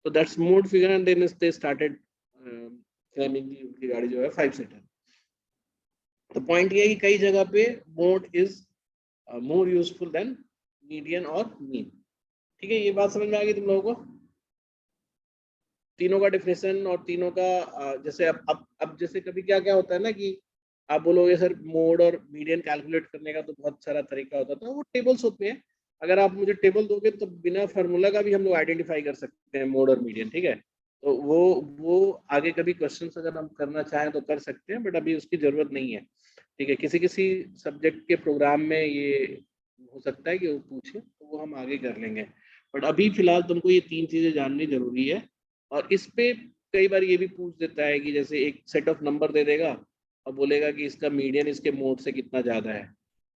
तो that's mode figure and then they started claiming की उनकी गाड़ी जो है 5 सीटर। तो पॉइंट ये है कि कई जगह पे mode is more useful then median और मीन। ठीक है, ये बात समझ में आ गई तुम लोगों को? तीनों का डिफिनेशन और तीनों का जैसे अब जैसे कभी क्या क्या होता है ना कि आप बोलोगे सर मोड और मीडियन कैलकुलेट करने का तो बहुत सारा तरीका होता था, वो टेबल्स होते हैं। अगर आप मुझे टेबल दोगे तो बिना फार्मूला का भी हम लोग आइडेंटिफाई कर सकते हैं मोड और मीडियन, ठीक है। तो वो आगे कभी क्वेश्चंस अगर हम करना चाहें तो कर सकते हैं, बट अभी उसकी जरूरत नहीं है, ठीक है। किसी किसी सब्जेक्ट के प्रोग्राम में ये हो सकता है कि वो पूछे, तो वो हम आगे कर लेंगे। बट अभी फिलहाल तुमको ये 3 चीजें जाननी जरूरी है। और इस पे कई बार ये भी पूछ देता है कि जैसे एक सेट ऑफ नंबर दे देगा और बोलेगा कि इसका मीडियन इसके मोड से कितना ज्यादा है,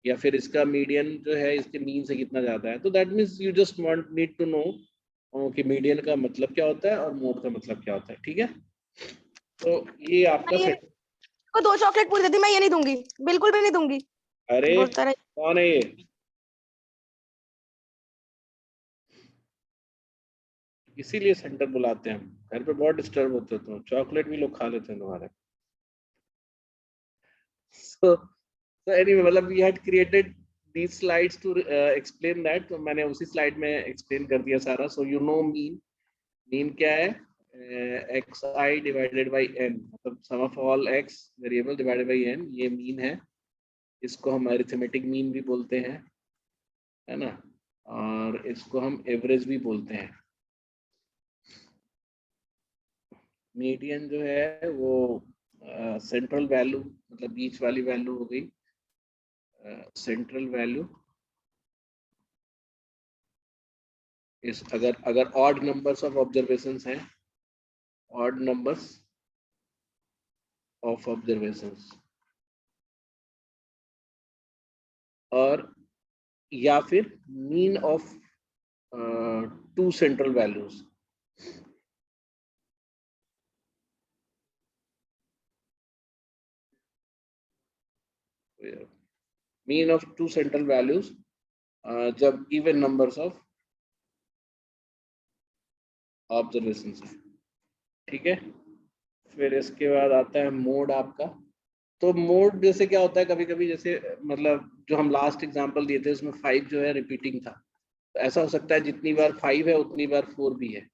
या फिर इसका मीडियन जो है इसके मीन से कितना ज्यादा है। तो that means you just want need to know कि मीडियन का मतलब क्या होता है और मोड का मतलब क्या होता है, ठीक है। तो ये आपका सेट। को 2 चॉकलेट पूरी दे दी, मैं ये नहीं दूंगी, बिल्कुल भी नहीं दूंगी। अरे बोलता रहे। कौन है ये? इसीलिए सेंटर बुलाते हैं हम, घर पे बहुत डिस्टर्ब होते हो, चॉकलेट भी लोग खा लेते हैं तुम्हारे। So anyway, मतलब we had created these slides to explain that, तो मैंने उसी स्लाइड में एक्सप्लेन कर दिया सारा। So you know mean क्या है? xi divided by n, मतलब sum of all x variable divided by n, ये मीन है। इसको हम अरिथमेटिक मीन भी बोलते हैं, है ना। और इसको हम एवरेज भी बोलते हैं। मीडियन जो है वो सेंट्रल वैल्यू, मतलब बीच वाली वैल्यू हो गई सेंट्रल वैल्यू। इस अगर ऑड नंबर्स ऑफ ऑब्जर्वेशंस हैं, ऑड नंबर्स ऑफ ऑब्जर्वेशंस, और या फिर mean of 2 central values. Mean of 2 central values जब इवन नंबर्स ऑफ ऑब्जर्वेशंस है, ठीक है। फिर इसके बाद आता है मोड आपका। तो मोड जैसे क्या होता है, कभी कभी जैसे मतलब जो हम लास्ट एग्जांपल दिए थे उसमें 5 जो है रिपीटिंग था, तो ऐसा हो सकता है जितनी बार 5 है उतनी बार 4 भी है।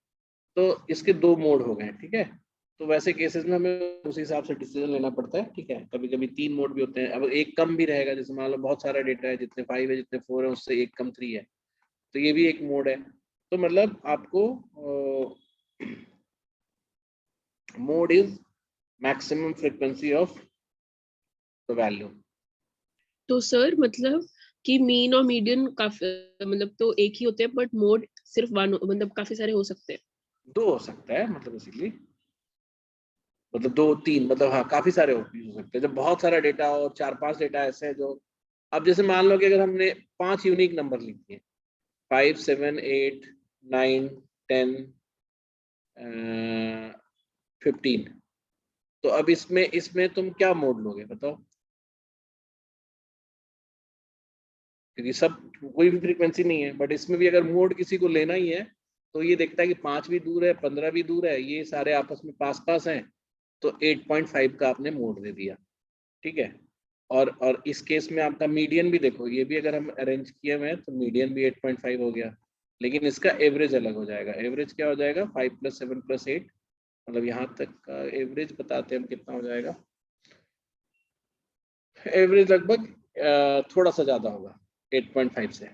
तो इसके 2 मोड हो गए, ठीक है। तो वैसे केसेस में हमें उस हिसाब से डिसीजन लेना पड़ता है, ठीक है। कभी कभी 3 मोड भी होते हैं। अब एक कम भी रहेगा, जैसे मान लो बहुत सारा डेटा है, जितने 5 है जितने 4 है उससे एक कम 3 है, तो ये भी एक मोड है। तो मतलब आपको mode is maximum frequency of the value. तो सर मतलब कि मीन और मीडियन काफी मतलब तो एक ही होते हैं, बट मोड सिर्फ वन मतलब काफी सारे हो सकते हैं। दो हो सकता है मतलब बेसिकली, मतलब 2 3 मतलब हाँ काफी सारे हो सकते हैं। जब बहुत सारा डेटा और 4 5 डेटा ऐसे हैं जो, अब जैसे मान लो कि अगर हमने 5 यूनिक नंबर लिख दिए 5 7 8 9 10 15, तो अब इसमें इसमें तुम क्या मोड लोगे बताओ, क्योंकि सब कोई भी फ्रीक्वेंसी नहीं है, बट इसमें भी अगर मोड किसी को लेना ही है तो ये देखता है कि 5 भी दूर है 15 भी दूर है, ये सारे आपस में पास पास हैं, तो 8.5 का आपने मोड दे दिया। ठीक है। और इस केस में आपका मीडियन भी देखो, ये भी अगर हम अरेंज किए हुए हैं तो मीडियन भी 8.5 हो गया, लेकिन इसका एवरेज अलग हो जाएगा। एवरेज क्या हो जाएगा 5 + 7 + 8, मतलब यहाँ तक का एवरेज बताते हैं हम कितना हो जाएगा। एवरेज लगभग थोड़ा सा ज़्यादा होगा 8.5 से।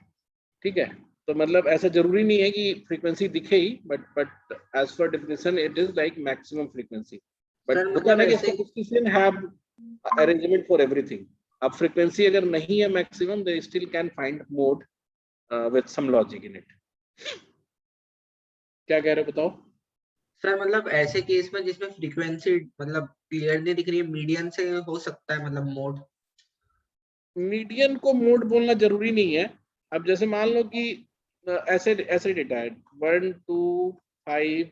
ठीक है। तो मतलब ऐसा जरूरी नहीं है कि फ्रीक्वेंसी दिखे ही, but as per definition it is like maximum frequency. Sir but होता है मतलब ना कि ऐसे statistician have arrangement for everything. अब फ्रीक्वेंसी अगर नहीं है maximum, they still can find mode with some logic in it. क्या कह रहे हो बताओ। सर मतलब ऐसे केस में जिसमें फ्रीक्वेंसी मतलब क्लियर नहीं दिख रही है, मीडियन से हो सकता है मतलब मोड। मीडियन को मोड बोलना जरूरी नहीं है। अब जैसे मान लो कि ऐसे ऐसे डेटा है 1 2 5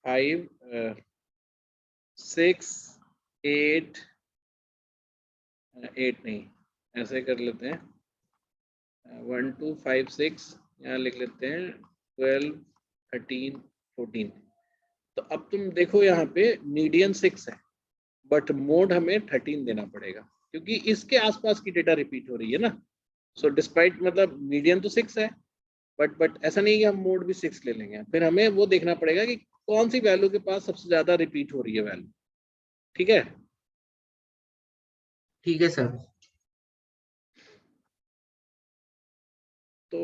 5 6 8 8 नहीं, ऐसे कर लेते हैं 1 2 5 6, यहाँ लिख लेते हैं 12 13 14। तो अब तुम देखो यहाँ पे मीडियन 6 है, बट मोड हमें 13 देना पड़ेगा, क्योंकि इसके आसपास की डेटा रिपीट हो रही है ना। सो डिस्पाइट मतलब मीडियन तो 6 है, बट ऐसा नहीं है कि हम मोड भी 6 ले लेंगे, फिर हमें वो देखना पड़ेगा कि कौन सी वैल्यू के पास सबसे ज्यादा रिपीट हो रही है वैल्यू। ठीक है। ठीक है सर। तो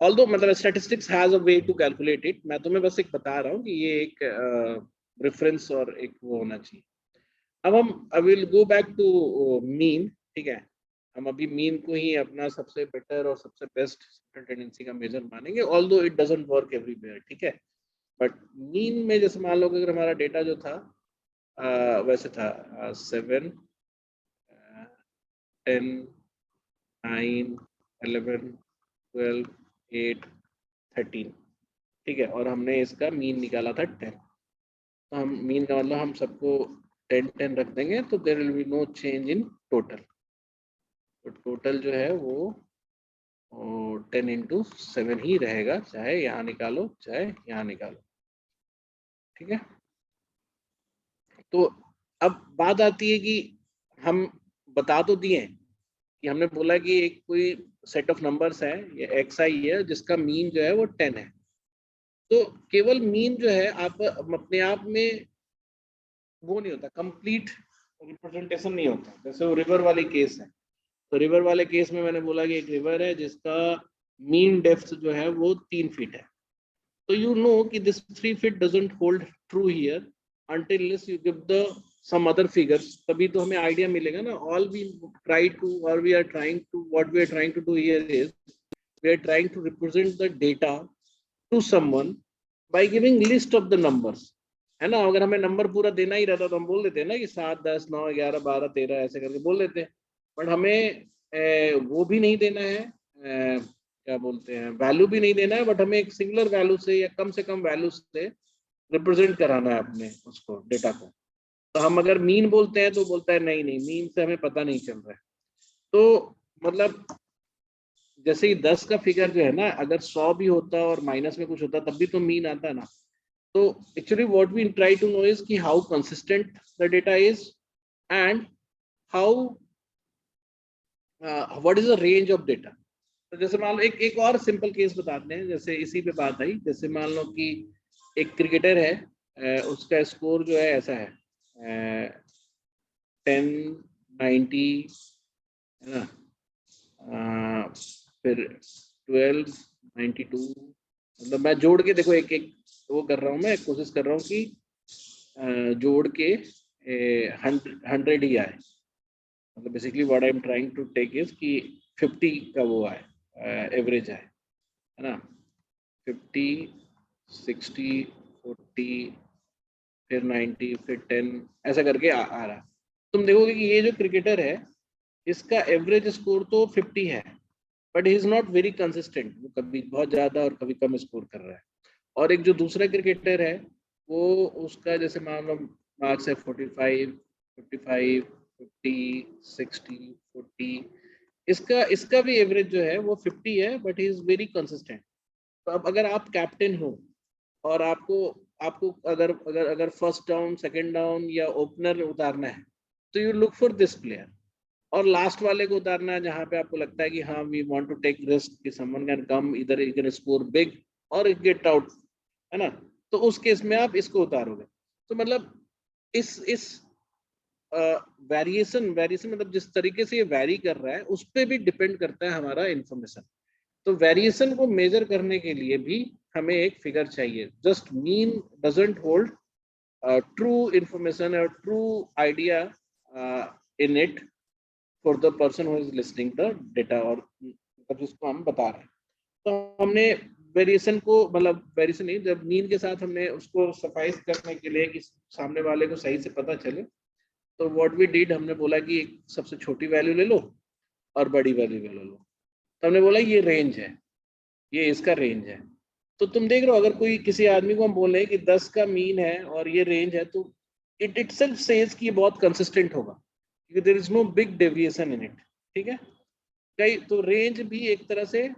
ऑल्दो मतलब statistics has a way to calculate it, मैं तुम्हें बस एक बता रहा हूँ कि ये एक रेफरेंस और एक वो होना चाहिए। अब हम I will go back to mean. ठीक है। हम अभी मीन को ही अपना सबसे बेटर और सबसे बेस्ट टेंडेंसी का मेजर मानेंगे, although it doesn't work everywhere. ठीक है। बट मीन में जैसे मान लो कि अगर हमारा डेटा जो था वैसे था 7 10 9 11 12 8 13। ठीक है। और हमने इसका मीन निकाला था 10, तो हम मीन का मतलब हम सबको 10 10 रख देंगे, तो there will be no change in total. तो टोटल जो है वो 10 × 7 ही रहेगा, चाहे यहाँ निकालो चाहे यहाँ निकालो। ठीक है। तो अब बात आती है कि हम बता तो दिए कि हमने बोला कि एक कोई सेट ऑफ नंबर्स है, ये एक्स आई है, जिसका मीन जो है वो 10 है। तो केवल मीन जो है आप अपने आप में वो नहीं होता, कंप्लीट रिप्रेजेंटेशन नहीं होता। जैसे वो रिवर वाली केस है, तो रिवर वाले केस में मैंने बोला कि एक रिवर है जिसका मीन डेप्थ जो है वो 3 फीट है। तो you know कि this 3 feet doesn't hold true here until you give the some other figures, तभी तो हमें आइडिया मिलेगा ना। all we try to or we are trying to what we are trying to do here is we are trying to represent the data to someone by giving list of the numbers, है ना। अगर हमें नंबर पूरा देना ही रहता तो हम बोल देते हैं ना कि 7 10 9 11 12 13 ऐसे करके बोल देते हैं। बट हमें वो भी नहीं देना है, क्या बोलते हैं, वैल्यू भी नहीं देना है, बट हमें एक सिंगुलर वैल्यू से या कम से कम वैल्यू से रिप्रेजेंट कराना है अपने उसको डेटा को। तो हम अगर मीन बोलते हैं तो बोलता है नहीं नहीं, मीन से हमें पता नहीं चल रहा है। तो मतलब जैसे ही 10 का फिगर जो है ना, अगर 100 भी होता और माइनस में कुछ होता तब भी तो मीन आता ना। तो actually what we try to know is कि how consistent the data is and how what is the range of data. तो जैसे मान लो एक और सिंपल केस बताते हैं, जैसे इसी पे बात आई। जैसे मान लो कि एक क्रिकेटर है, उसका स्कोर जो है ऐसा है 10 90, है ना, फिर 12, 92, मतलब मैं जोड़ के देखो एक एक वो कर रहा हूँ, मैं कोशिश कर रहा हूँ कि जोड़ के 100 ही आए। मतलब basically what I am trying to take is कि 50 का वो आए, एवरेज आए, है ना। 50, 60, 40, फिर 90, फिर 10, ऐसा करके आ रहा। तुम देखोगे कि ये जो क्रिकेटर है इसका एवरेज स्कोर तो 50 है, but he is not very consistent, वो कभी बहुत ज्यादा और कभी कम स्कोर कर रहा है। और एक जो दूसरा क्रिकेटर है वो उसका जैसे मान लो मार्क्स है 45, 55, 50, 60, 40, इसका भी एवरेज जो है वो 50 है, but he is very consistent. तो अब अगर आप कैप्टन हो और आपको आपको अगर अगर अगर फर्स्ट डाउन, सेकंड डाउन या ओपनर उतारना है तो you look for this player, और लास्ट वाले को उतारना है जहां पे आपको लगता है कि हाँ we want to take risk कि समवन कैन कम, इधर ही कैन स्कोर बिग और गेट आउट, है ना। तो उस केस में आप इसको उतारोगे। तो मतलब इस वेरिएशन वेरिएशन मतलब जिस तरीके से ये वेरी कर रहा है उस पर भी डिपेंड करता है हमारा इंफॉर्मेशन। तो वेरिएशन को मेजर करने के लिए भी हमें एक फिगर चाहिए। Just mean doesn't hold true information और true idea in it for the person who is listening the data, और मतलब जिसको हम बता रहे हैं। तो हमने वेरिएशन को मतलब वेरिएशन नहीं, जब मीन के साथ हमने उसको सफाइस करने के लिए कि सामने वाले को सही से पता चले, तो व्हाट वी डिड, हमने बोला कि एक सबसे छोटी वैल्यू ले लो और बड़ी वैल्यू ले लो। तो हमने बोला ये रेंज है, ये इसका रेंज है। तो तुम देख रहे हो अगर कोई किसी आदमी को हम बोले कि 10 का मीन है और ये रेंज है, तो इट इटसेल्फ सेज कि ये बहुत कंसिस्टेंट होगा क्योंकि there is no big deviation in it. ठीक है, कई तो रेंज भी एक तरह से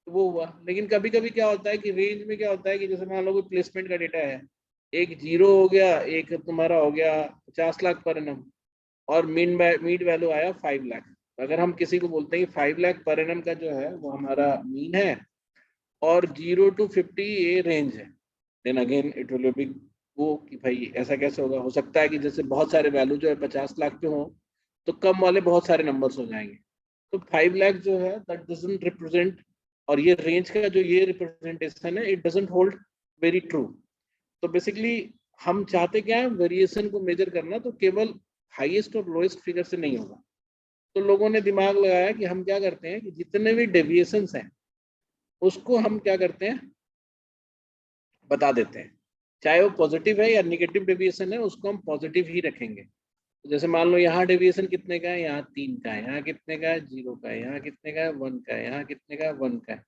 वो हुआ। लेकिन कभी कभी क्या होता है कि रेंज में क्या होता है कि जैसे मान लो कोई प्लेसमेंट का डेटा है, एक 0 हो गया, एक तुम्हारा हो गया 50 लाख पर एनम, और मीन वैल्यू आया 5 लाख। अगर हम किसी को बोलते हैं कि 5 लाख पर एनम का जो है वो हमारा मीन है और 0 to 50 ये रेंज है, then again it will be वो कि भाई ऐसा कैसे होगा। हो सकता है कि जैसे बहुत सारे वैल्यू जो है 50 लाख पे हो तो कम वाले बहुत सारे नंबर्स हो जाएंगे। तो 5 लाख जो है दैट डजंट रिप्रेजेंट, और ये रेंज का जो ये रिप्रेजेंटेशन है it doesn't hold very true. तो बेसिकली हम चाहते क्या है, वेरिएशन को मेजर करना, तो केवल हाईएस्ट और लोएस्ट फिगर से नहीं होगा। तो लोगों ने दिमाग लगाया कि हम क्या करते हैं कि जितने भी डेविएशंस हैं उसको हम क्या करते हैं बता देते हैं, चाहे वो पॉजिटिव है या निगेटिव डेविएशन है उसको हम पॉजिटिव ही रखेंगे। तो जैसे मान लो यहाँ डेविएशन कितने का है, यहाँ 3 का है, यहाँ कितने का है 0 का है, यहाँ कितने का है 1 का है, यहाँ कितने का है 1 का है,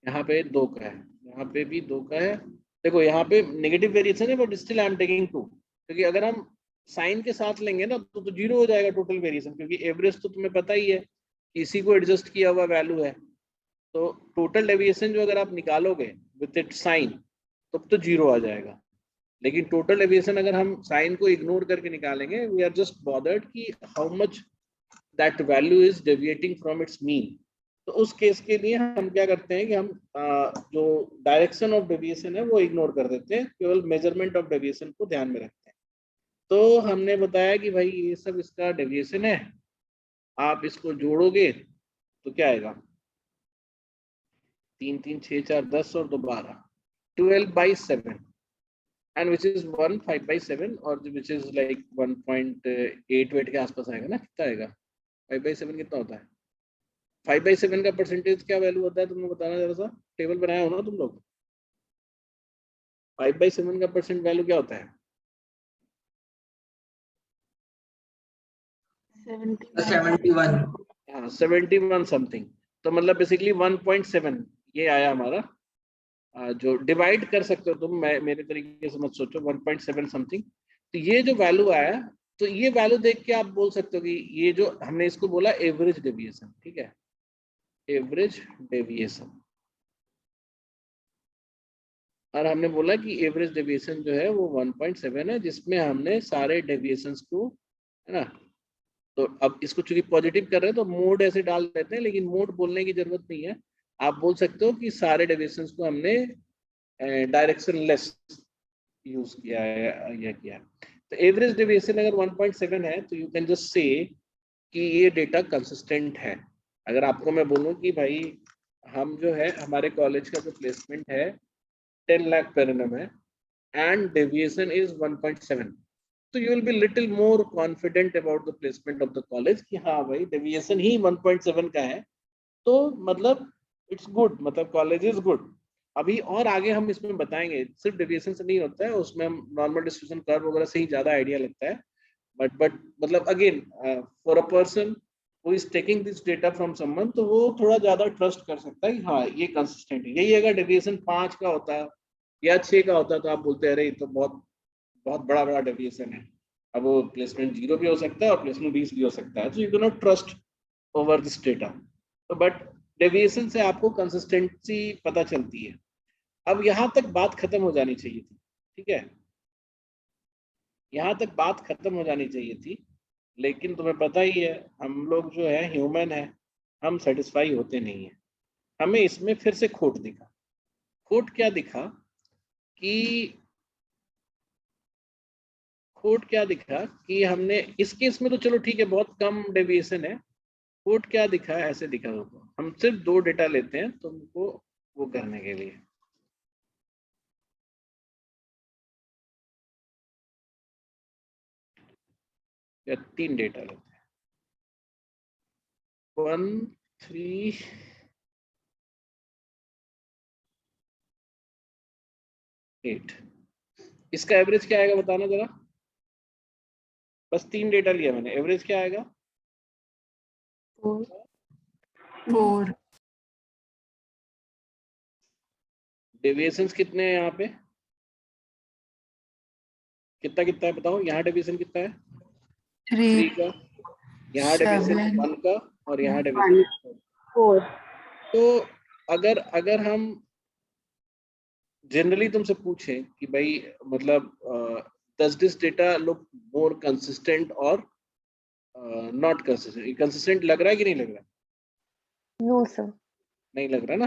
यहाँ पे 2 का है, यहाँ पे भी 2 का है। देखो यहाँ पे नेगेटिव वेरिएशन है but still I am taking 2, क्योंकि अगर हम साइन के साथ लेंगे ना तो 0 हो जाएगा टोटल वेरिएशन, क्योंकि एवरेज तो तुम्हें पता ही है इसी को एडजस्ट किया हुआ वैल्यू है। तो टोटल डेविएशन जो अगर आप निकालोगे विथ इट साइन तो 0 आ जाएगा। लेकिन टोटल डेविएशन अगर हम साइन को इग्नोर करके निकालेंगे, वी आर जस्ट बॉदर्ड कि how much that value is deviating from its mean. तो उस केस के लिए हम क्या करते हैं कि हम जो डायरेक्शन ऑफ डेविएशन है वो इग्नोर कर देते हैं, केवल मेजरमेंट ऑफ डेविएशन को ध्यान में रखते हैं। तो हमने बताया कि भाई ये सब इसका डेविएशन है, आप इसको जोड़ोगे तो क्या आएगा, 3 3 6 4 10 और 2 12, 12/7, and which is 1/5/7 और which is like 1.8 के आसपास आएगा ना। कितना आएगा 5/7 कितना होता है? 5/7 का परसेंटेज क्या वैल्यू होता है तुमने बताना जरा सा, टेबल बनाया हो ना तुम लोग। 5/7 का परसेंट वैल्यू क्या होता है? 71। हाँ 71 समथिंग। तो मतलब बेसिकली 1.7 ये आया हमारा। जो डिवाइड कर सकते हो तुम, मैं मेरे तरीके से मत सोचो, 1.7 समथिंग। तो ये जो वैल्यू आया, तो ये वैल्यू देख के आप बोल सकते हो कि ये जो हमने इसको बोला एवरेज डेविएशन। ठीक है, एवरेज डेविएशन। और हमने बोला कि एवरेज डेविएशन जो है वो 1.7 है, जिसमें हमने सारे डेविएशंस को, है ना। तो अब इसको चूंकि पॉजिटिव कर रहे हैं तो मोड ऐसे डाल देते हैं, लेकिन मोड बोलने की जरूरत नहीं है। आप बोल सकते हो कि सारे डेविएशंस को हमने डायरेक्शन लेस यूज किया है या किया है। तो एवरेज डेविएशन अगर 1.7 है तो यू कैन जस्ट से कि ये डेटा कंसिस्टेंट है। अगर आपको मैं बोलूं कि भाई हम जो है हमारे कॉलेज का जो प्लेसमेंट है 10 लाख पर एनम है एंड डेविएशन इज 1.7, तो you will be little more confident about the placement of the college कि हाँ भाई डेविएशन ही 1.7 का है, तो मतलब इट्स गुड, मतलब कॉलेज इज गुड। अभी और आगे हम इसमें बताएंगे, सिर्फ डेविएशन से नहीं होता है, उसमें हम नॉर्मल डिस्ट्रीब्यूशन कर्व वगैरह से ही ज्यादा आइडिया लगता है। बट मतलब again for a person who is taking this data from someone, तो वो थोड़ा ज्यादा ट्रस्ट कर सकता है कि हाँ ये कंसिस्टेंट है। यही अगर डेविएशन 5 का होता या 6 का होता तो आप बोलते हैं अरे ये तो बहुत बहुत बड़ा बड़ा डेविएशन है। अब वो प्लेसमेंट 0 भी हो सकता है और प्लेसमेंट 20 भी हो सकता है, तो you can not trust over this data. तो बट डेविएशन से आपको कंसिस्टेंसी पता चलती है। अब यहाँ तक बात खत्म हो जानी चाहिए थी, ठीक है, यहाँ तक बात खत्म हो जानी चाहिए थी, लेकिन तुम्हें पता ही है हम लोग जो है ह्यूमन है, हम सेटिस्फाई होते नहीं है। हमें इसमें फिर से खोट दिखा। खोट क्या दिखा कि खोट क्या दिखा कि हमने इस केस में तो चलो ठीक है बहुत कम डेविएशन है। खोट क्या दिखा, ऐसे दिखा हमको, हम सिर्फ 2 डेटा लेते हैं तुमको वो करने के लिए। या 3 डेटा लेते हैं, 1, 3, 8। इसका एवरेज क्या आएगा बताना जरा, बस 3 डेटा लिया मैंने, एवरेज क्या आएगा? 4। डेविएशंस कितने हैं यहाँ पे, कितना कितना है बताओ? यहाँ डेविएशन कितना है? 3 का, यहाँ डेविएशन 1 का, और यहाँ डेविएशन 4। तो अगर अगर हम जनरली तुमसे पूछें कि भाई मतलब does this data look more consistent or not consistent? Consistent लग रहा है कि नहीं लग रहा? No sir. नहीं लग रहा ना।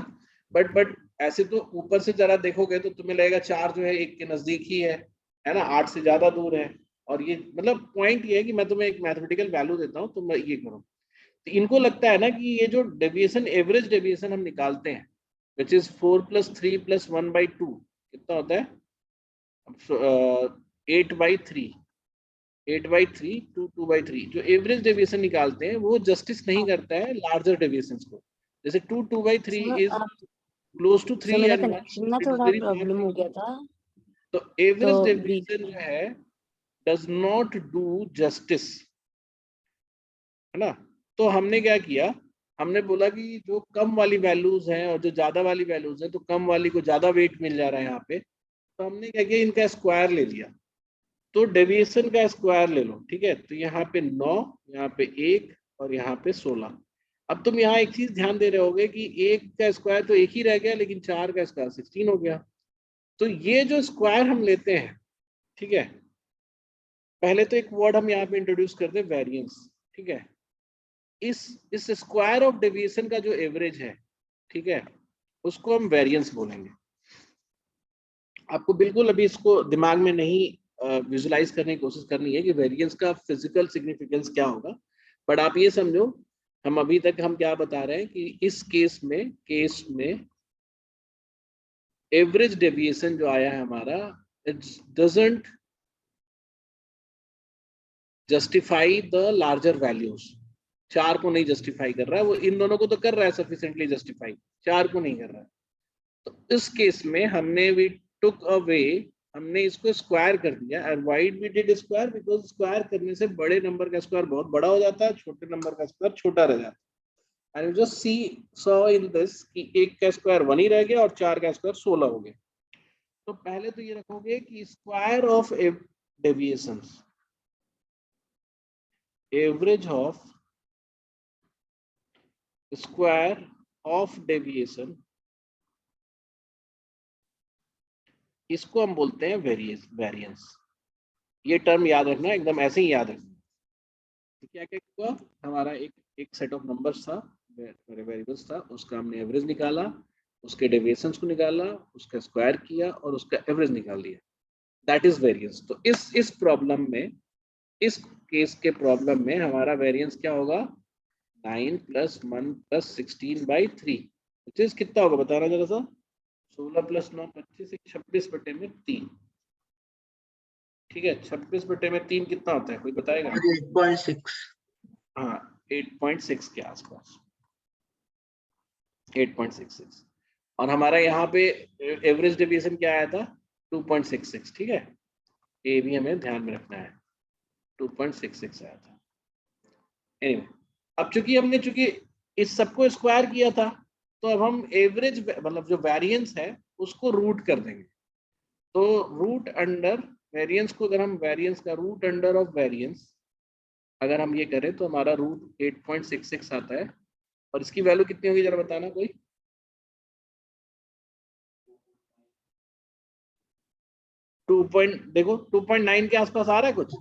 बट ऐसे तो ऊपर से जरा देखोगे तो तुम्हें लगेगा 4 जो है 1 के नजदीक ही है ना, 8 से ज्यादा दूर है। और ये मतलब पॉइंट ये है कि मैं तुम्हें एक मैथमेटिकल वैल्यू देता हूँ, तुम ये करो। तो इनको लगता है ना कि ये जो डेविएशन, एवरेज डेविएशन हम निकालते हैं विच इज 4 + 3 + 1/2, कितना होता है? 8/3, 8/3 to 2/3। जो एवरेज डेविएशन निकालते हैं वो जस्टिस नहीं करता है लार्जर डेविएशंस को। जैसे 2/3 इज क्लोज टू 3 मेरा and 1 कनेक्शन ना it is थोड़ा very far प्रॉब्लम from हो गया 2। था, तो तो एवरेज बीच डेविएशन जो है डज नॉट डू जस्टिस, है ना। तो हमने क्या किया, हमने बोला कि जो कम वाली वैल्यूज हैं और जो ज्यादा वाली वैल्यूज हैं, तो कम वाली को ज्यादा वेट मिल जा रहा है यहाँ पे, तो हमने क्या किया, इनका स्क्वायर ले लिया। तो डेविएशन का स्क्वायर ले लो, ठीक है। तो यहाँ पे 9, यहाँ पे 1 और यहाँ पे 16। अब तुम यहाँ एक चीज ध्यान दे रहे होगे कि 1 का स्क्वायर तो 1 ही रह गया, लेकिन 4 का स्क्वायर 16 हो गया। तो ये जो स्क्वायर हम लेते हैं, ठीक है, पहले तो एक वर्ड हम यहाँ पे इंट्रोड्यूस करते हैं, वेरिएंस, ठीक है। इस स्क्वायर ऑफ डेविएशन का जो एवरेज है, ठीक है, उसको हम वेरिएंस बोलेंगे। आपको बिल्कुल अभी इसको दिमाग में नहीं विजुलाइज करने की कोशिश करनी है कि वेरिएंस का फिजिकल सिग्निफिकेंस क्या होगा, बट आप ये समझो हम अभी तक हम क्या बता रहे हैं कि इस केस में एवरेज डेविएशन जो आया है हमारा, it doesn't justify the larger values. 4 को नहीं जस्टिफाई कर रहा है वो, इन दोनों को तो कर रहा है सफिशिएंटली जस्टिफाई, 4 को नहीं कर रहा है। तो इस केस में हमने वी टुक अवे, हमने इसको स्क्वायर कर दिया। And why we did square? Because square करने से बड़े नंबर का स्क्वायर बहुत बड़ा हो जाता है, छोटे नंबर का स्क्वायर छोटा रह जाता है। And just saw in this कि 1 का स्क्वायर 1 ही रह गया और 4 का स्क्वायर 16 हो गया। तो पहले तो ये रखोगे कि square of deviations, average of square of deviation, इसको हम बोलते हैं वेरिएंस। ये टर्म याद रखना, एकदम ऐसे ही याद रखना। तो क्या क्या हुआ, हमारा एक सेट ऑफ नंबर्स था, वेरिएबल्स था, उसका हमने एवरेज निकाला, उसके डेविएशंस को निकाला, उसका स्क्वायर किया और उसका एवरेज निकाल लिया, दैट इज वेरिएंस। तो इस प्रॉब्लम में, इस केस के प्रॉब्लम में हमारा वेरिएंस क्या होगा? 9 + 1 + 16/3 विच इज कितना होगा बताना जरा सा। 16 + 9 25 26/3। ठीक है, 26/3 कितना होता है कोई बताएगा? 8.6। हाँ 8.6 के आसपास, 8.66। और हमारा यहाँ पे एवरेज डेविएशन क्या आया था? 2.66। ठीक है, ये भी हमें ध्यान में रखना है, 2.66 आया था। anyway, अब चूंकि इस सबको स्क्वायर किया था, तो अब हम एवरेज मतलब जो वेरिएंस है उसको रूट कर देंगे। तो रूट अंडर वेरिएंस को, अगर हम वेरिएंस का रूट अंडर ऑफ वेरिएंस अगर हम ये करें तो हमारा रूट 8.66 आता है। और इसकी वैल्यू कितनी होगी जरा बताना कोई? देखो 2.9 के आसपास आ रहा है कुछ?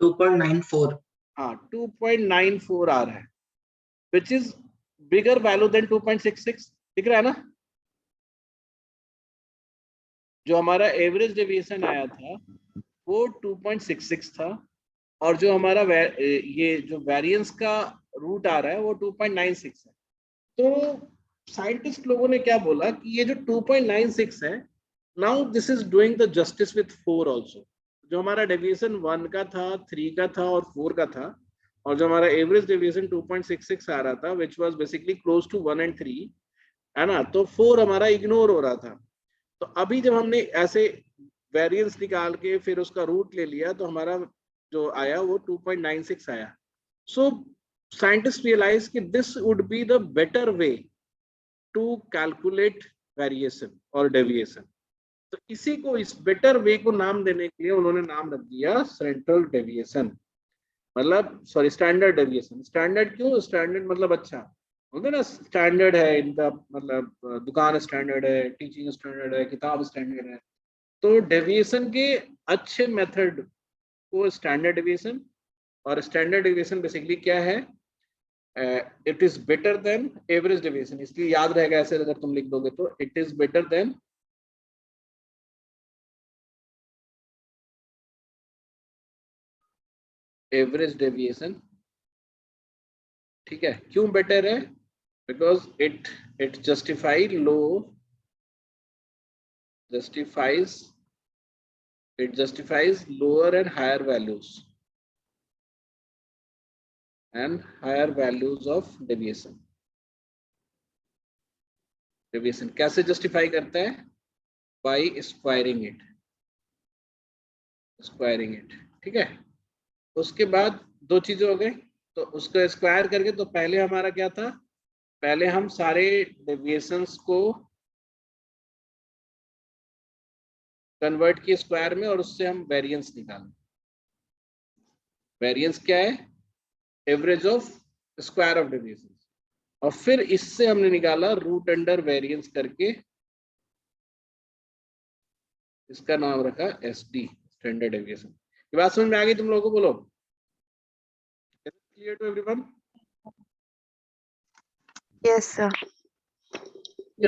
2.94। हाँ 2.94 आ रहा है, which is bigger value than 2.66। दिख रहा है ना? जो हमारा एवरेज डेविएशन आया था वो 2.66 था, और जो हमारा ये जो वेरिएंस का रूट आ रहा है वो 2.96 है। तो साइंटिस्ट लोगों ने क्या बोला कि ये जो 2.96 है, now this is doing the justice with 4 also. जो हमारा डेविएशन 1 का था, 3 का था और 4 का था, और जो हमारा एवरेज डेविएशन 2.66 आ रहा था which was basically close to 1 and 3, है ना, तो 4 हमारा इग्नोर हो रहा था। तो अभी जब हमने ऐसे वेरिएंस निकाल के फिर उसका रूट ले लिया तो हमारा जो आया वो 2.96 आया। सो साइंटिस्ट रियलाइज कि this would be the better way to calculate variation और डेविएशन। तो इसी को, इस बेटर वे को नाम देने के लिए उन्होंने नाम रख दिया सेंट्रल डेविएशन, मतलब सॉरी स्टैंडर्ड डेविएशन। स्टैंडर्ड क्यों? स्टैंडर्ड मतलब अच्छा, बोलते ना स्टैंडर्ड है इनका, मतलब दुकान स्टैंडर्ड है, टीचिंग स्टैंडर्ड है, किताब स्टैंडर्ड है। तो डेविएशन के अच्छे मेथड को स्टैंडर्ड डेविएशन, और स्टैंडर्ड डेविएशन बेसिकली क्या है? It is better than average deviation. इसलिए याद रहेगा ऐसे अगर तुम लिख दोगे तो, it is better than average deviation. ठीक है, क्यों बेटर है? Because it justifies lower and higher values of deviation। Deviation कैसे जस्टिफाई करता है? By squaring it. ठीक है, उसके बाद दो चीजें हो गई। तो उसको स्क्वायर करके, तो पहले हमारा क्या था? पहले हम सारे डेविएशंस को कन्वर्ट किए स्क्वायर में, और उससे हम वेरिएंस निकालें। वेरिएंस क्या है? Average of square of deviation. और फिर इससे हमने निकाला रूट अंडर वेरिएंस करके, इसका नाम रखा SD, स्टैंडर्ड डेविएशन। ये बात समझ में आ गई तुम लोगों को? बोलो, clear to everyone? Yes sir.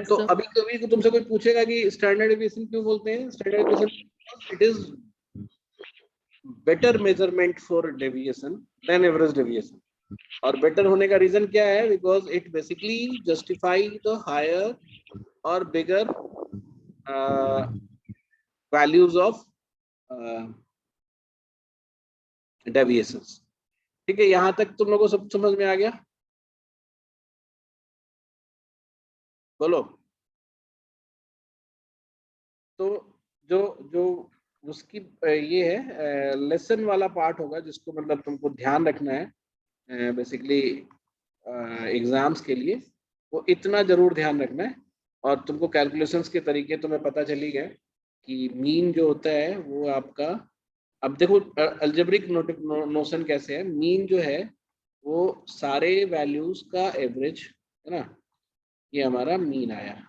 तो अभी कभी तो तुमसे कोई पूछेगा कि स्टैंडर्ड डेविएशन क्यों बोलते हैं? Standard deviation it is better measurement for deviation than average deviation. और बेटर होने का रीजन क्या है? Because it basically justify the higher और बिगर वैल्यूज ऑफ डेविएशंस। ठीक है, यहां तक तुम लोगों को सब समझ में आ गया? बोलो। तो जो जो उसकी ये है लेसन वाला पार्ट होगा जिसको मतलब तुमको ध्यान रखना है बेसिकली एग्जाम्स के लिए, वो इतना जरूर ध्यान रखना है। और तुमको कैलकुलेशंस के तरीके तुम्हें पता चली गए कि मीन जो होता है वो आपका, अब देखो अलजेब्रिक नोशन कैसे है। मीन जो है वो सारे वैल्यूज का एवरेज है ना, ये हमारा मीन आया।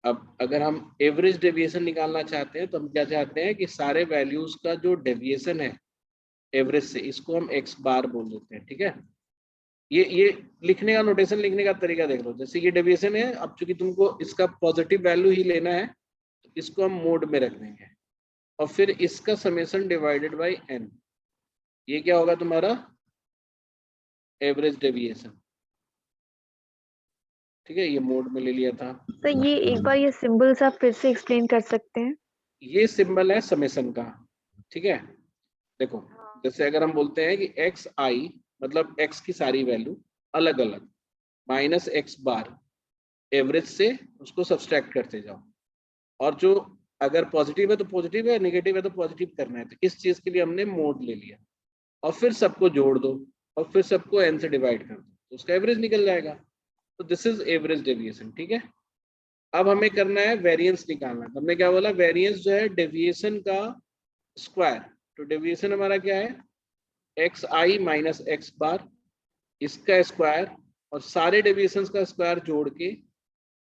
अब अगर हम एवरेज डेविएशन निकालना चाहते हैं तो हम क्या चाहते हैं कि सारे वैल्यूज का जो डेविएशन है एवरेज से, इसको हम x बार बोल देते हैं। ठीक है, ये लिखने का नोटेशन, लिखने का तरीका देख लो। जैसे ये डेविएशन है, अब चूंकि तुमको इसका पॉजिटिव वैल्यू ही लेना है तो इसको हम मोड में रख देंगे, और फिर इसका समेशन डिवाइडेड बाय n। ये क्या होगा तुम्हारा? एवरेज डेविएशन, ठीक है, ये मोड में ले लिया था। तो ये एक बार ये सिंबल्स आप फिर से एक्सप्लेन कर सकते हैं? ये सिंबल है समेशन का, ठीक है। देखो जैसे अगर हम बोलते हैं कि एक्स आई मतलब एक्स की सारी वैल्यू अलग अलग माइनस एक्स बार एवरेज से उसको सब्सट्रैक्ट करते जाओ, और जो अगर पॉजिटिव है तो पॉजिटिव है, नेगेटिव है तो पॉजिटिव करना है। तो इस चीज के लिए हमने मोड ले लिया, और फिर सबको जोड़ दो और फिर सबको n से डिवाइड कर दो, तो उसका एवरेज निकल जाएगा। तो दिस इज एवरेज डेविएशन, ठीक है। अब हमें करना है वेरिएंस निकालना। तो हमने क्या बोला, वेरिएंस जो है डेविएशन का स्क्वायर। तो डेविएशन हमारा क्या है, एक्स आई माइनस एक्स बार, इसका स्क्वायर और सारे डेविएशंस का स्क्वायर जोड़ के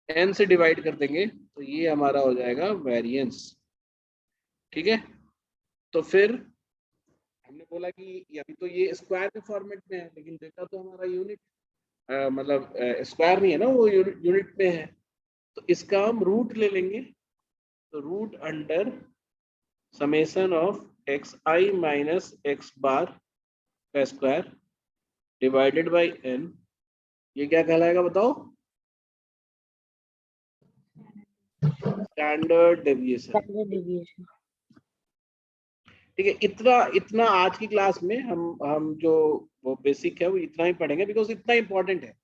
n से डिवाइड कर देंगे, तो ये हमारा हो जाएगा वेरिएंस, ठीक है। तो फिर हमने बोला कि अभी तो ये स्क्वायर के फॉर्मेट में है, लेकिन डेटा तो हमारा यूनिट मतलब स्क्वायर नहीं है ना, वो यूनिट में है। तो इसका हम रूट ले लेंगे। तो root under summation of x i minus x bar का स्क्वायर डिवाइडेड बाय n, ये क्या कहलाएगा बताओ, स्टैंडर्ड डेविएशन, ठीक है। इतना आज की क्लास में हम जो वो बेसिक है वो इतना ही पढ़ेंगे, बिकॉज इतना इंपॉर्टेंट है।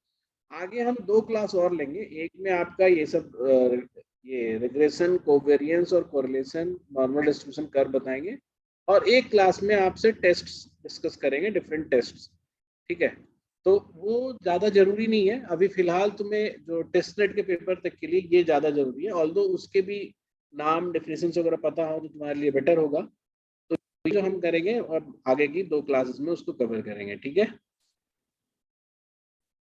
आगे हम 2 क्लास और लेंगे, एक में आपका ये सब ये रिग्रेशन, कोवेरिएंस और कोरिलेशन, नॉर्मल डिस्ट्रीब्यूशन कर्व बताएंगे, और एक क्लास में आपसे टेस्ट्स डिस्कस करेंगे, डिफरेंट टेस्ट्स, ठीक है। तो वो ज़्यादा जरूरी नहीं है अभी फिलहाल, तुम्हें जो टेस्ट नेट के पेपर तक के लिए ये ज़्यादा जरूरी है, ऑल्दो उसके भी नाम डेफिनेशन वगैरह पता हो तो तुम्हारे लिए बेटर होगा। तो जो हम करेंगे और आगे की 2 क्लासेस में उसको कवर करेंगे, ठीक है।